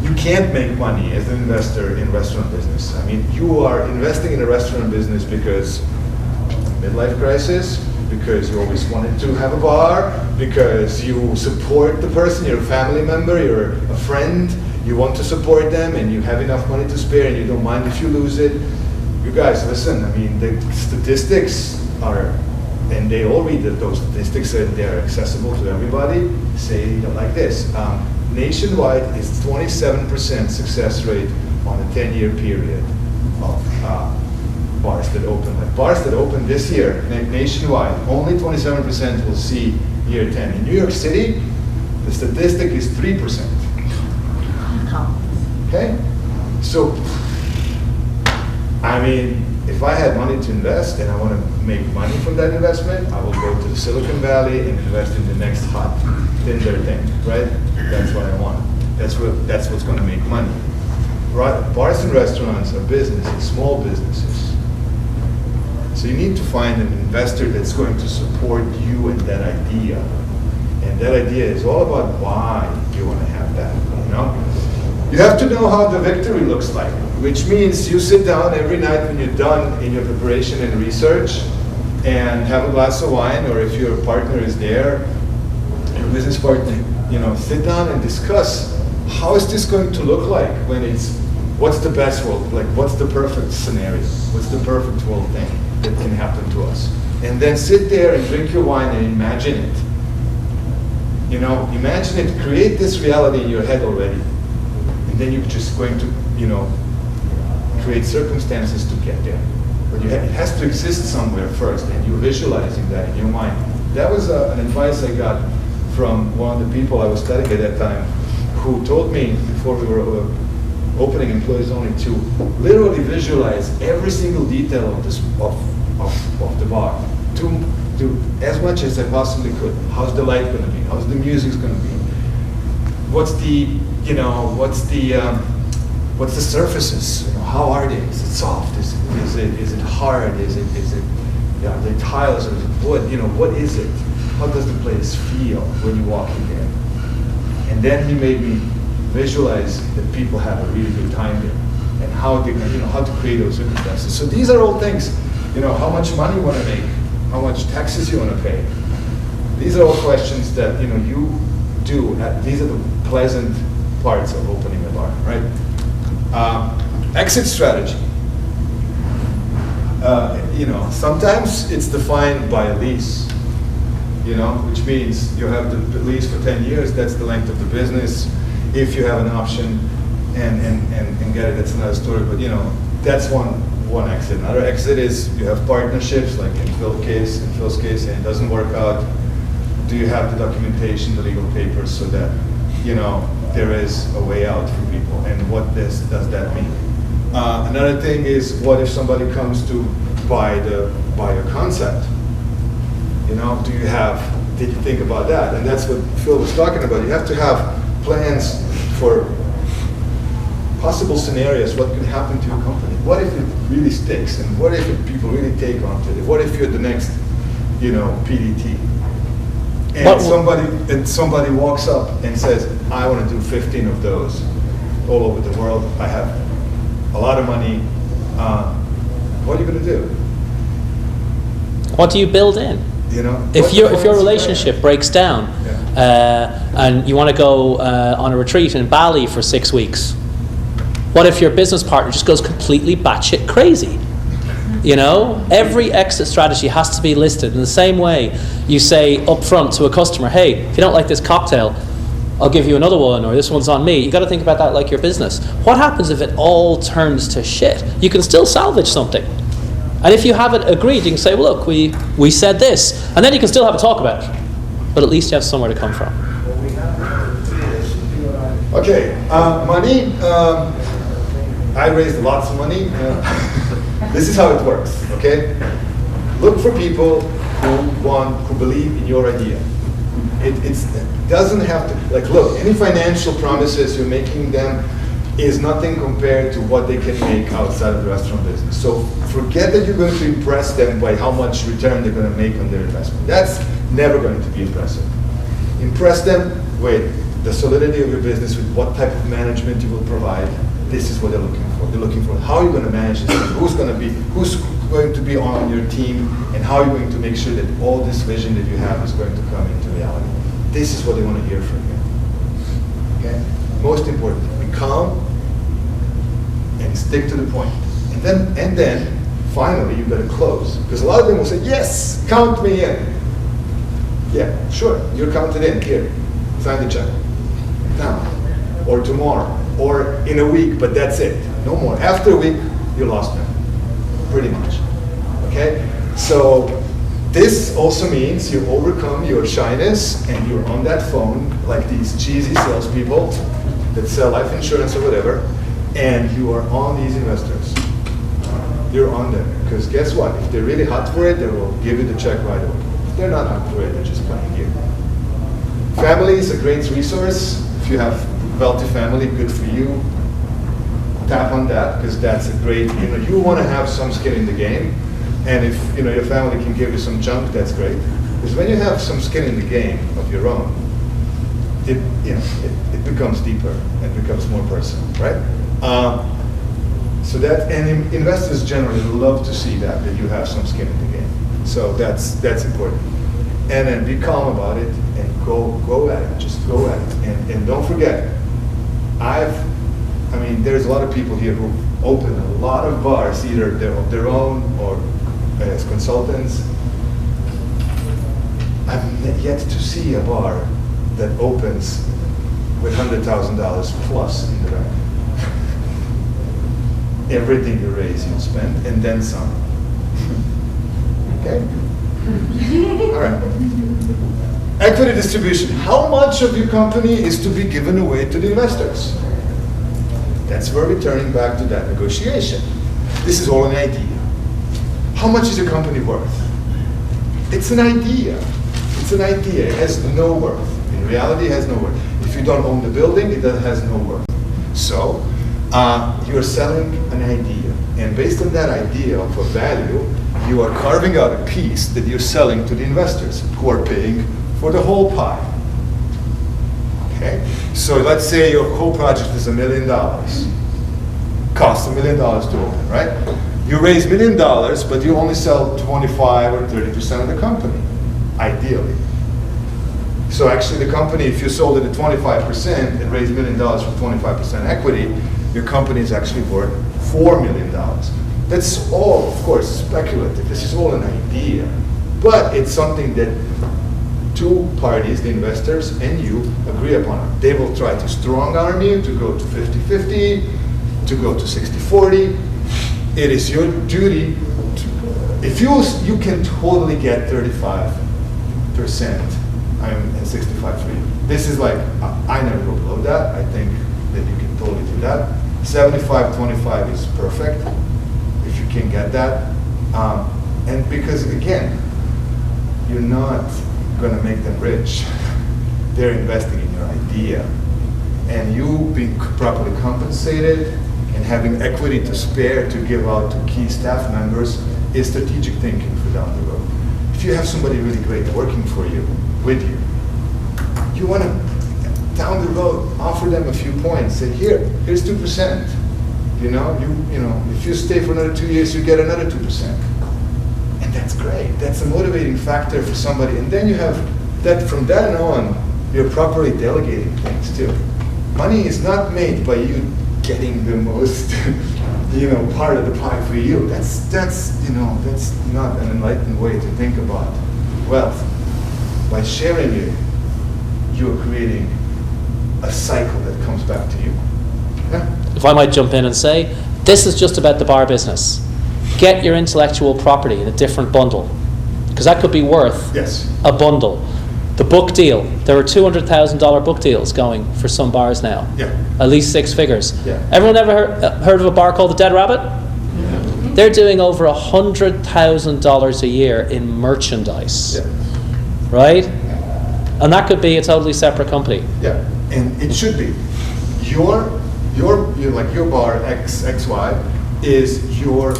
You can't make money as an investor in restaurant business. I mean, you are investing in a restaurant business because midlife crisis, because you always wanted to have a bar, because you support the person, you're a family member, you're a friend, you want to support them, and you have enough money to spare, and you don't mind if you lose it. You guys, listen, I mean, the statistics are, and they all read that those statistics and they're accessible to everybody, say like this. Nationwide is 27% success rate on a 10-year period of bars that open. Like bars that open this year, nationwide, only 27% will see year 10. In New York City, the statistic is 3%. Okay? So, I mean, if I had money to invest and I want to make money from that investment, I will go to the Silicon Valley and invest in the next hot Tinder thing, right? That's what I want. That's what's going to make money. Right? Bars and restaurants are businesses, small businesses. So you need to find an investor that's going to support you in that idea. And that idea is all about why you want to have that, You have to know how the victory looks like, which means you sit down every night when you're done in your preparation and research and have a glass of wine, or if your partner is there, your business partner, sit down and discuss how is this going to look like when what's the best world, like what's the perfect scenario, what's the perfect world thing that can happen to us. And then sit there and drink your wine and imagine it. Imagine it, create this reality in your head already. And then you're just going to, create circumstances to get there. But it has to exist somewhere first, and you're visualizing that in your mind. That was an advice I got from one of the people I was studying at that time, who told me before we were opening employees only to literally visualize every single detail of this of the bar, to as much as I possibly could. How's the light going to be? How's the music going to be? What's the surfaces? How are they? Is it soft? Is it hard? Is it the tiles or is it wood? What is it? How does the place feel when you walk in there? And then he made me visualize that people have a really good time there, and how to create those circumstances. So these are all things. How much money you want to make, how much taxes you want to pay. These are all questions that you do. These are the pleasant parts of opening a bar, right? Exit strategy. Sometimes it's defined by a lease, which means you have the lease for 10 years, that's the length of the business. If you have an option and get it, that's another story, but that's one exit. Another exit is you have partnerships, like in Phil's case, and it doesn't work out. Do you have the documentation, the legal papers, so that there is a way out for people, and what does that mean? Another thing is, what if somebody comes to buy your concept? Did you think about that? And that's what Phil was talking about. You have to have plans for possible scenarios. What could happen to your company? What if it really sticks? And what if people really take onto it? What if you're the next, PDT? And somebody walks up and says, I want to do 15 of those all over the world. I have a lot of money. What are you going to do? What do you build in? You know, if your relationship breaks down, and you want to go on a retreat in Bali for 6 weeks, what if your business partner just goes completely batshit crazy? You know, every exit strategy has to be listed in the same way. You say up front to a customer, hey, if you don't like this cocktail, I'll give you another one, or this one's on me. You got to think about that like your business. What happens if it all turns to shit? You can still salvage something. And if you have it agreed, you can say, well, look, we said this. And then you can still have a talk about it. But at least you have somewhere to come from. Okay, money. I raised lots of money. This is how it works, okay? Look for people who believe in your idea. It doesn't have to, like, look, any financial promises you're making them is nothing compared to what they can make outside of the restaurant business. So forget that you're going to impress them by how much return they're going to make on their investment. That's never going to be impressive. Impress them with the solidity of your business, with what type of management you will provide. This is what they're looking for. They're looking for how you're going to manage this, who's going to be on your team, and how you're going to make sure that all this vision that you have is going to come into reality. This is what they want to hear from you. Okay? Most important, be calm and stick to the point. And then finally you better close. Because a lot of them will say, yes, count me in. Yeah, sure, you're counted in. Here, sign the check. Now, or tomorrow, or in a week, but that's it. No more. After a week, you lost them. Pretty much. Okay? So this also means you overcome your shyness and you're on that phone like these cheesy salespeople that sell life insurance or whatever, and you are on these investors. You're on them. Because guess what? If they're really hot for it, they will give you the check right away. If they're not hot for it, they're just playing you. Family is a great resource. If you have a wealthy family, good for you. Tap on that, because that's a great, you want to have some skin in the game. And if your family can give you some junk, that's great. Because when you have some skin in the game of your own, it becomes deeper and becomes more personal, right? So that, and investors generally love to see that you have some skin in the game. So that's important. And then be calm about it and go at it. Just go at it. And don't forget, there's a lot of people here who open a lot of bars, either of their own or as consultants. I've yet to see a bar that opens with $100,000 plus in the bank. Everything you raise, you'll spend, and then some. Okay? All right. Equity distribution. How much of your company is to be given away to the investors? That's where we're turning back to that negotiation. This is all an idea. How much is your company worth? It's an idea. It's an idea. It has no worth. In reality, it has no worth. If you don't own the building, it has no worth. So, you're selling an idea. And based on that idea of a value, you are carving out a piece that you're selling to the investors who are paying for the whole pie. Okay? So let's say your whole project is $1 million. Costs $1 million to open, right? You raise $1 million, but you only sell 25 or 30% of the company, ideally. So actually the company, if you sold it at 25% and raised $1 million for 25% equity, your company is actually worth $4 million. That's all, of course, speculative. This is all an idea. But it's something that two parties, the investors and you, agree upon. They will try to strong-arm you to go to 50-50, to go to 60-40. It is your duty to, if you can totally get 35% and 65-3. This is like, I never go below that. I think that you can totally do that. 75-25 is perfect if you can get that. And because again, you're not going to make them rich. They're investing in your idea. And you being properly compensated and having equity to spare to give out to key staff members is strategic thinking for down the road. if you have somebody really great working for you, with you, you want to, down the road, offer them a few points. Say, here's 2%. You know, if you stay for another 2 years, you get another 2%. And that's great. That's a motivating factor for somebody. And then you have that, from then on, you're properly delegating things too. Money is not made by you getting the most, part of the pie for you. That's not an enlightened way to think about wealth. By sharing it, you're creating a cycle that comes back to you. Yeah? If I might jump in and say, this is just about the bar business. Get your intellectual property in a different bundle, because that could be worth a bundle. The book deal, there are $200,000 book deals going for some bars now. Yeah. At least 6 figures. Yeah. Everyone ever heard of a bar called the Dead Rabbit? Yeah. They're doing over $100,000 a year in merchandise. Yeah. Right? And that could be a totally separate company. Yeah, and it should be. Your bar XY is your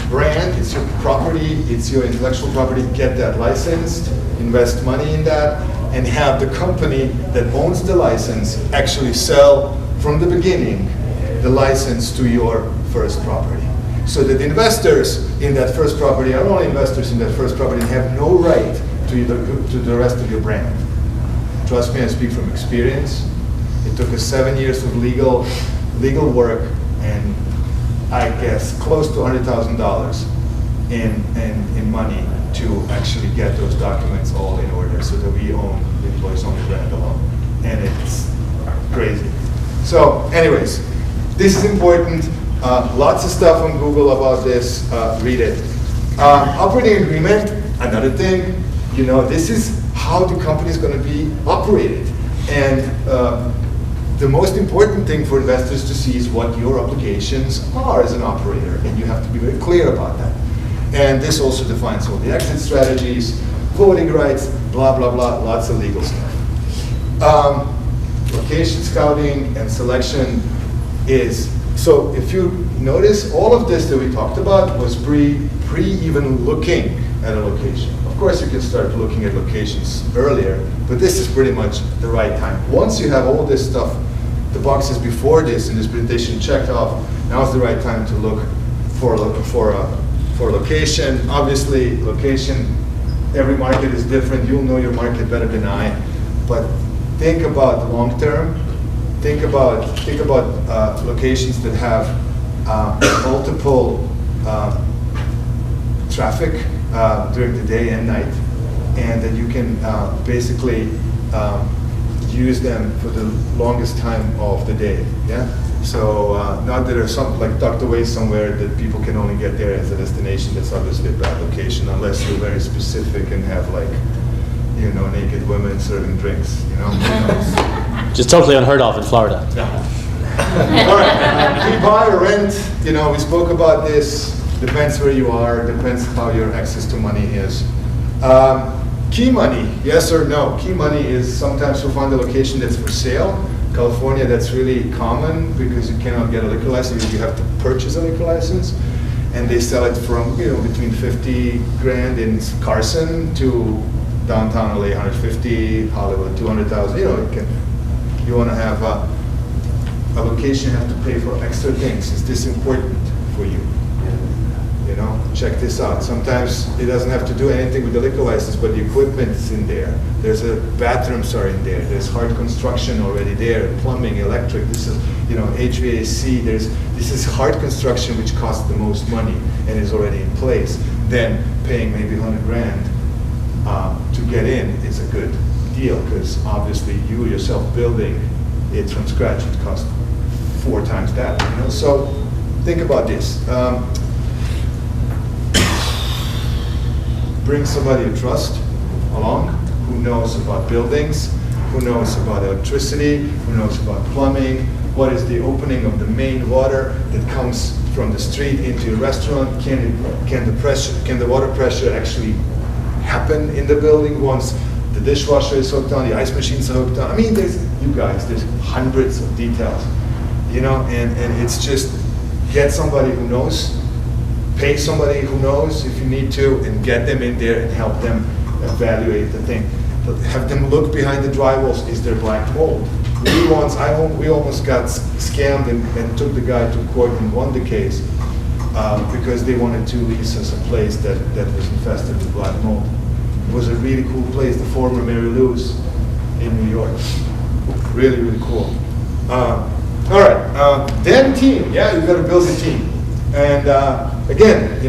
brand, it's your property, it's your intellectual property. Get that licensed, invest money in that, and have the company that owns the license actually sell from the beginning the license to your first property. So that investors in that first property are only investors in that first property and have no right to the rest of your brand. Trust me, I speak from experience. It took us 7 years of legal work and I guess close to $100,000 in money to actually get those documents all in order so that we own the employees only brand alone. And it's crazy. So anyways, this is important. Lots of stuff on Google about this. Read it. Operating agreement, another thing. This is how the company is going to be operated. And the most important thing for investors to see is what your obligations are as an operator. And you have to be very clear about that. And this also defines all the exit strategies, voting rights, blah, blah, blah, lots of legal stuff. Location scouting and selection is, so if you notice, all of this that we talked about was pre even looking at a location. Of course, you can start looking at locations earlier, but this is pretty much the right time. Once you have all this stuff, the boxes before this in this presentation checked off, now is the right time to look for location. Obviously, location, every market is different. You'll know your market better than I, but think about the long term. Think about locations that have multiple traffic during the day and night, and that you can basically use them for the longest time of the day. Yeah. So not that there's something like tucked away somewhere that people can only get there as a destination. That's obviously a bad location unless you're very specific and have naked women serving drinks. Just totally unheard of in Florida. All right. We buy or rent. We spoke about this. Depends where you are. Depends how your access to money is. Key money, yes or no? Key money is sometimes you'll find a location that's for sale. California, that's really common because you cannot get a liquor license. You have to purchase a liquor license, and they sell it from between 50 grand in Carson to downtown LA, 150, Hollywood, 200,000. You want to have a location. You have to pay for extra things. Is this important for you? Check this out. Sometimes it doesn't have to do anything with the liquor license, but the equipment is in there. There's bathrooms are in there. There's hard construction already there, plumbing, electric. This is, HVAC. This is hard construction, which costs the most money and is already in place. Then paying maybe 100 grand to get in is a good deal because obviously you yourself building it from scratch, it costs 4 times that. So think about this. Bring somebody you trust along who knows about buildings, who knows about electricity, who knows about plumbing, what is the opening of the main water that comes from the street into your restaurant, can the water pressure actually happen in the building once the dishwasher is hooked on, the ice machines are hooked on. I mean, there's hundreds of details, and it's just get somebody who knows pay somebody who knows if you need to, and get them in there and help them evaluate the thing. Have them look behind the drywalls. Is there black mold? We almost got scammed and took the guy to court and won the case because they wanted to lease us a place that was infested with black mold. It was a really cool place, the former Mary Lou's in New York. Really, really cool. All right, then team. Yeah, you've got to build a team. And again,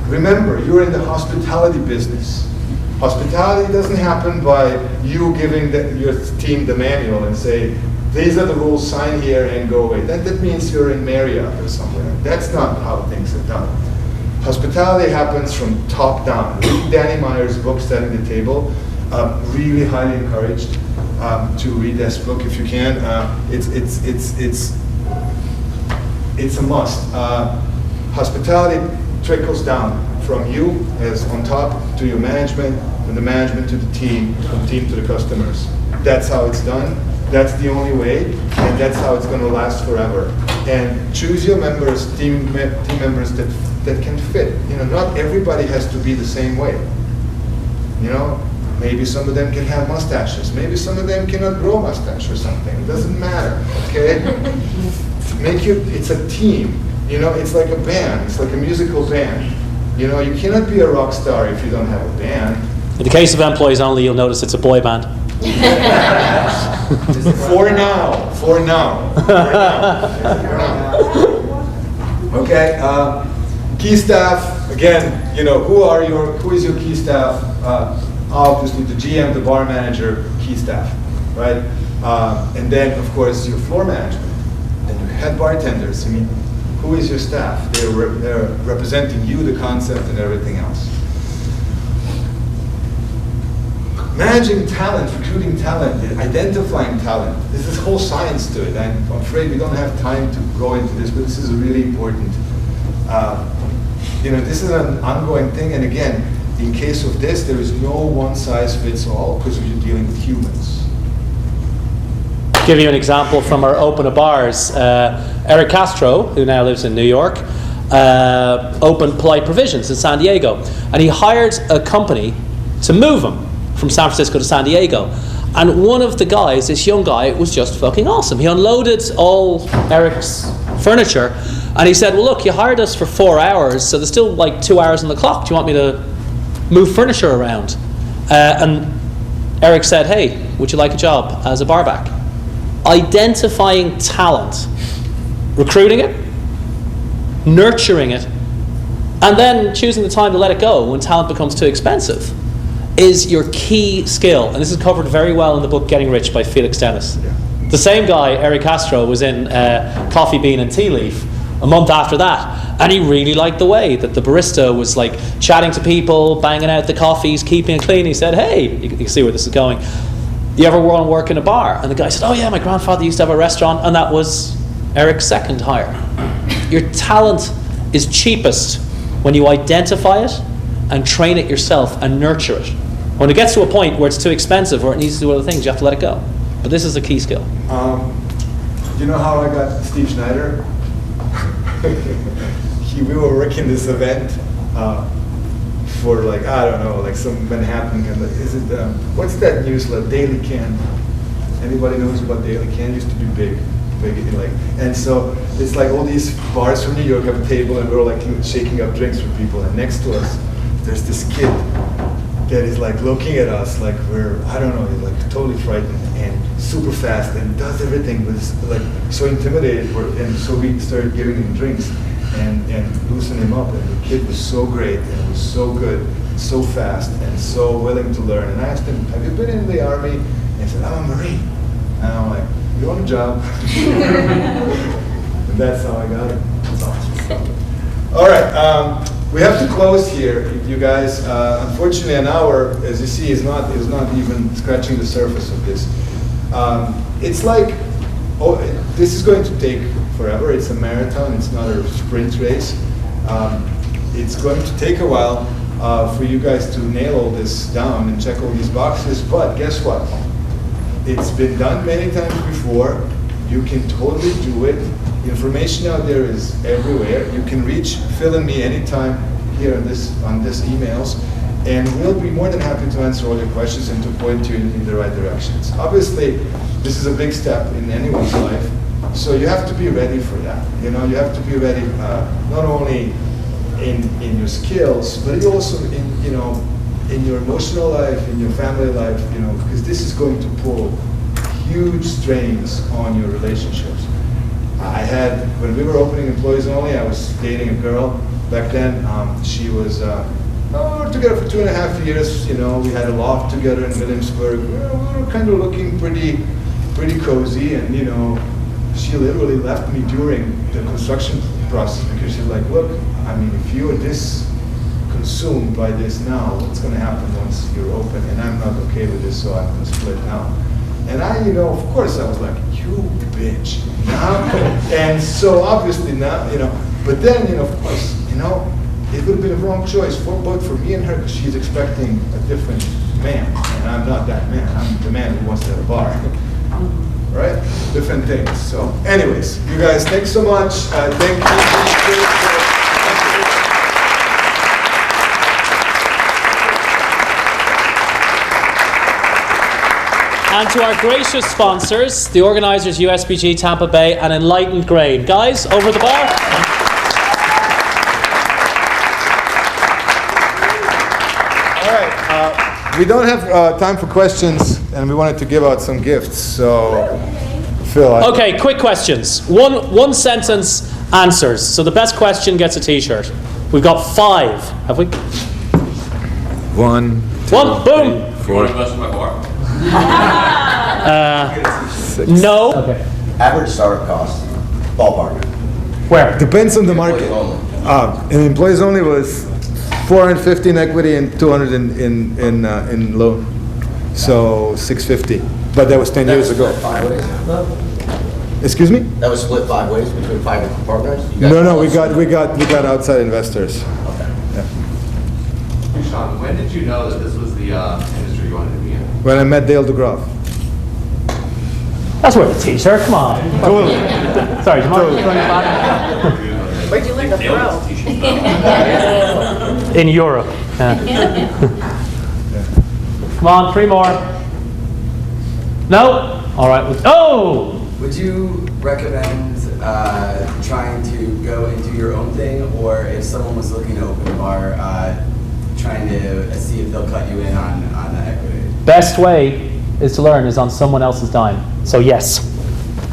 remember, you're in the hospitality business. Hospitality doesn't happen by you giving your team the manual and say, these are the rules, sign here and go away. That means you're in Marriott or somewhere. That's not how things are done. Hospitality happens from top down. Read Danny Meyer's book, Setting the Table. Really highly encouraged to read this book if you can. It's a must. Hospitality trickles down from you as on top to your management, from the management to the team, from the team to the customers. That's how it's done. That's the only way, and that's how it's going to last forever. And choose your members, team members that can fit. Not everybody has to be the same way. Maybe some of them can have mustaches. Maybe some of them cannot grow mustache or something. It doesn't matter. Okay. It's a team. It's like a band. It's like a musical band. You cannot be a rock star if you don't have a band. In the case of employees only, you'll notice it's a boy band. For now. Okay. Key staff. Again, who is your key staff? Obviously, the GM, the bar manager, key staff, right? And then, of course, your floor management and your head bartenders. Who is your staff? They're representing you, the concept, and everything else. Managing talent, recruiting talent, identifying talent. There's this whole science to it. I'm afraid we don't have time to go into this, but this is really important. This is an ongoing thing, and again, in case of this, there is no one-size-fits-all because you're dealing with humans. Give you an example from our open of bars. Eric Castro, who now lives in New York, opened Polite Provisions in San Diego, and he hired a company to move him from San Francisco to San Diego. And one of the guys, this young guy, was just fucking awesome. He unloaded all Eric's furniture, and he said, well, look, you hired us for 4 hours, so there's still like 2 hours on the clock. Do you want me to move furniture around? And Eric said, hey, would you like a job as a barback? Identifying talent, recruiting it, nurturing it, and then choosing the time to let it go when talent becomes too expensive is your key skill. And this is covered very well in the book Getting Rich by Felix Dennis. Yeah. The same guy, Eric Castro, was in Coffee Bean and Tea Leaf a month after that, and he really liked the way that the barista was like chatting to people, banging out the coffees, keeping it clean. He said, hey, you can see where this is going. You ever want to work in a bar? And the guy said, oh yeah, my grandfather used to have a restaurant, and that was Eric's second hire. Your talent is cheapest when you identify it and train it yourself and nurture it. When it gets to a point where it's too expensive or it needs to do other things, you have to let it go. But this is a key skill. You know how I got Steve Schneider? We were working this event for some Manhattan kind of, what's that newsletter? Daily Can. Anybody knows about Daily Can? Used to be big, and so it's like all these bars from New York have a table and we're like shaking up drinks for people, and next to us there's this kid that is like looking at us like we're, he's like totally frightened and super fast and does everything, but it's like so intimidated, and so we started giving him drinks and loosening him up, and the kid was so great and was so good, so fast and so willing to learn. And I asked him, have you been in the Army? And he said, I'm a Marine. And I'm like, you want a job? And that's how I got it. That's awesome. All right, we have to close here, you guys. Unfortunately, an hour, as you see, is not even scratching the surface of this. It's like, this is going to take forever. It's a marathon. It's not a sprint race. It's going to take a while for you guys to nail all this down and check all these boxes. But guess what? It's been done many times before. You can totally do it Information out there is everywhere. You can reach Phil and me anytime here on this emails, and we'll be more than happy to answer all your questions and to point you in the right directions. Obviously, this is a big step in anyone's life, so you have to be ready for that. You know, you have to be ready not only in your skills, but also in your emotional life, in your family life. You know, because this is going to pull huge strains on your relationships. When we were opening Employees Only, I was dating a girl back then. She was together for 2.5 years. You know, we had a loft together in Williamsburg. We were kind of looking pretty cozy, and you know, she literally left me during the construction process because she's like, look, I mean, if you are this consumed by this now, what's going to happen once you're open? And I'm not okay with this, so I'm going to split now. And I, you know, of course, I was like, you bitch. And so obviously now, you know, but then, you know, of course, you know, it would have been a wrong choice both for me and her, because she's expecting a different man, and I'm not that man. I'm the man who wants to have a bar. Right? Different things. So anyways, you guys, thanks so much. Thank you. And to our gracious sponsors, the organisers USBG, Tampa Bay, and Enlightened Grain. Guys, over the bar. All right. We don't have time for questions, and we wanted to give out some gifts. So, Phil. Okay, quick questions. One sentence answers. So the best question gets a T-shirt. We've got 5. Have we? 1, 2, One. Boom. 3, 4. No. Okay. Average startup cost, ballpark. Where? Depends on the market. In Employees Only was 450 in equity and 200 in loan. So 650. But that was 10 years ago. 5 ways? Excuse me? That was split 5 ways between 5 different partners? No. We got outside investors. Okay. Yeah. Sean, when did you know that this was the industry you wanted to be in? When I met Dale DeGraff. That's worth a T-shirt. Come on. Totally. Sorry, do you mind throwing it back? Where'd you learn to throw? In Europe. Yeah. Come on, 3 more. No? All right. Oh! Would you recommend trying to go into your own thing, or if someone was looking to open a bar, trying to see if they'll cut you in on the equity? Best way is to learn is on someone else's dime. So yes.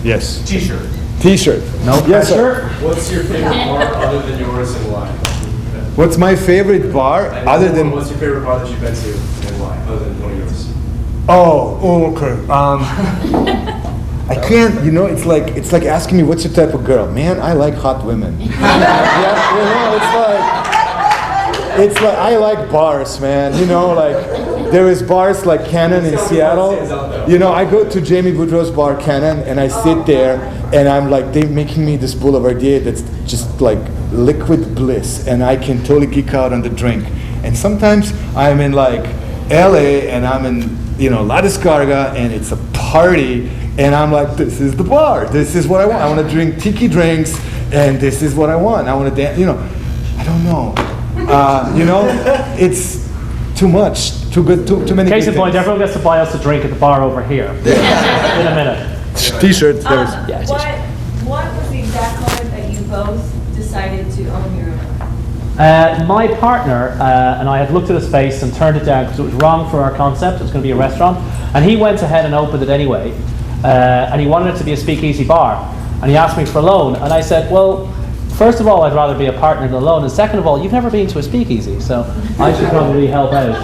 Yes. T-shirt. T-shirt. No Yes, pressure. sir. What's your favorite bar other than yours and why? What's my favorite bar other than? What's your favorite bar that you've been to and why, other than one of yours? Okay. I can't. You know, it's like asking me what's your type of girl. Man, I like hot women. Yeah, you know, it's like I like bars, man. You know, like there is bars like Cannon in Seattle. You know, I go to Jamie Boudreaux's bar Cannon, and I sit there, and I'm like, they're making me this boulevardier that's just like liquid bliss, and I can totally geek out on the drink. And sometimes I'm in like LA, and I'm in, you know, La Descarga, and it's a party, and I'm like, this is the bar. This is what I want. I want to drink tiki drinks, and this is what I want. I want to dance. You know, I don't know. You know, it's too much, too good, too many. Case in good point, things. everyone gets to buy us a drink at the bar over here. In a minute. T-shirts. There was. Yeah, What was the exact moment that you both decided to own your own? My partner and I had looked at a space and turned it down because it was wrong for our concept. It was going to be a restaurant, and he went ahead and opened it anyway. And he wanted it to be a speakeasy bar, and he asked me for a loan, and I said, well, first of all, I'd rather be a partner than a loan, and second of all, you've never been to a speakeasy, so I should probably help out.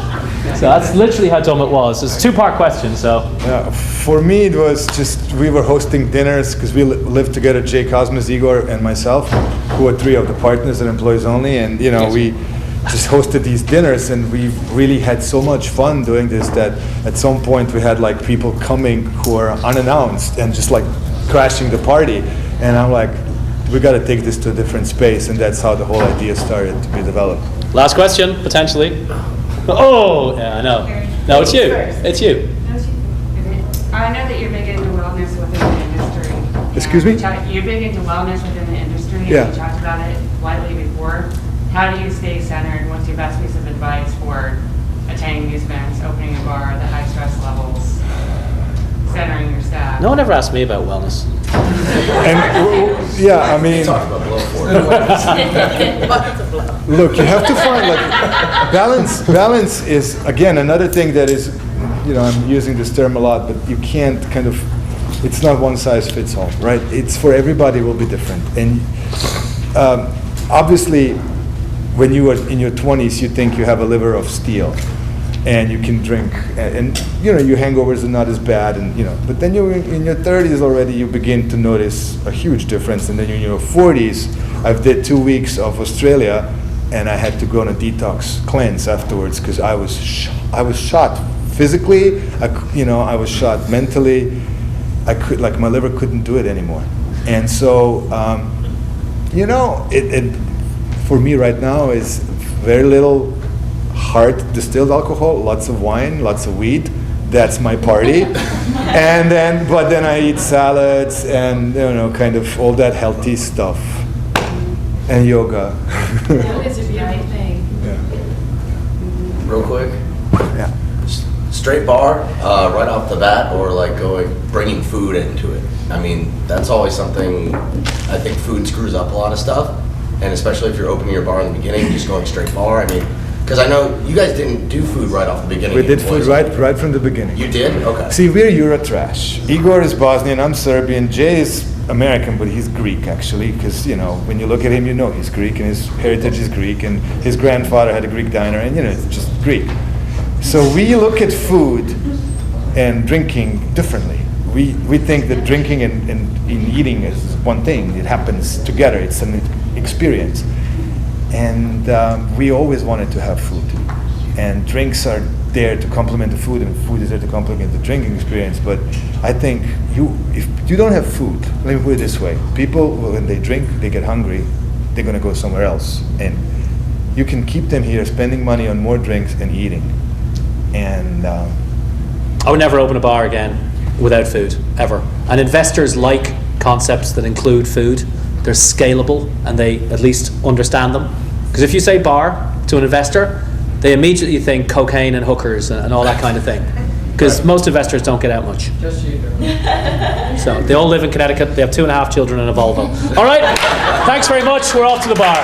So that's literally how dumb it was. It's a 2-part question, so. For me, it was just, we were hosting dinners because we lived together, Jay Cosmos, Igor, and myself, who are 3 of the partners at Employees Only, and you know, we just hosted these dinners, and we really had so much fun doing this that at some point we had like people coming who are unannounced and just like crashing the party, and I'm like, we got to take this to a different space, and that's how the whole idea started to be developed. Last question, potentially. Oh, yeah, I know. No, it's you. It's you. I know that you're big into wellness within the industry. Excuse me? You're big into wellness within the industry. Yeah. You talked about it lightly before. How do you stay centered? What's your best piece of advice for attending these events, opening a bar, the high stress levels, centering your staff? No one ever asked me about wellness. And yeah, I mean, Talk about blow for it. look, you have to find like balance. Balance is again another thing that is, I'm using this term a lot, but you can't kind of. It's not one size fits all, right? It's for everybody will be different, and obviously, when you are in your 20s, you think you have a liver of steel, and you can drink, and your hangovers are not as bad, and But then you're in your 30s already, you begin to notice a huge difference, and then in your 40s, I've did 2 weeks of Australia, and I had to go on a detox cleanse afterwards because I was shot physically, I was shot mentally. My liver couldn't do it anymore, and so it for me right now is very little hard distilled alcohol, lots of wine, lots of weed. That's my party. But then I eat salads and kind of all that healthy stuff and yoga. That is a beautiful thing. Yeah. Real quick, Yeah. straight bar right off the bat, or like bringing food into it. I mean, that's always something. I think food screws up a lot of stuff, and especially if you're opening your bar in the beginning, just going straight bar. I mean, because I know you guys didn't do food right off the beginning. We did food right from the beginning. You did? Okay. See, we're Eurotrash. Igor is Bosnian, I'm Serbian, Jay is American, but he's Greek actually, because when you look at him, he's Greek, and his heritage is Greek, and his grandfather had a Greek diner, and it's just Greek. So we look at food and drinking differently. We think that drinking and eating is one thing. It happens together. It's an experience. And we always wanted to have food. And drinks are there to complement the food, and food is there to complement the drinking experience. But I think if you don't have food, let me put it this way. People, when they drink, they get hungry, they're going to go somewhere else. And you can keep them here spending money on more drinks and eating. And I would never open a bar again without food, ever. And investors like concepts that include food. They're scalable, and they at least understand them. Because if you say bar to an investor, they immediately think cocaine and hookers and all that kind of thing. Because most investors don't get out much. Just you do. So they all live in Connecticut. They have 2.5 children and a Volvo. All right, thanks very much. We're off to the bar.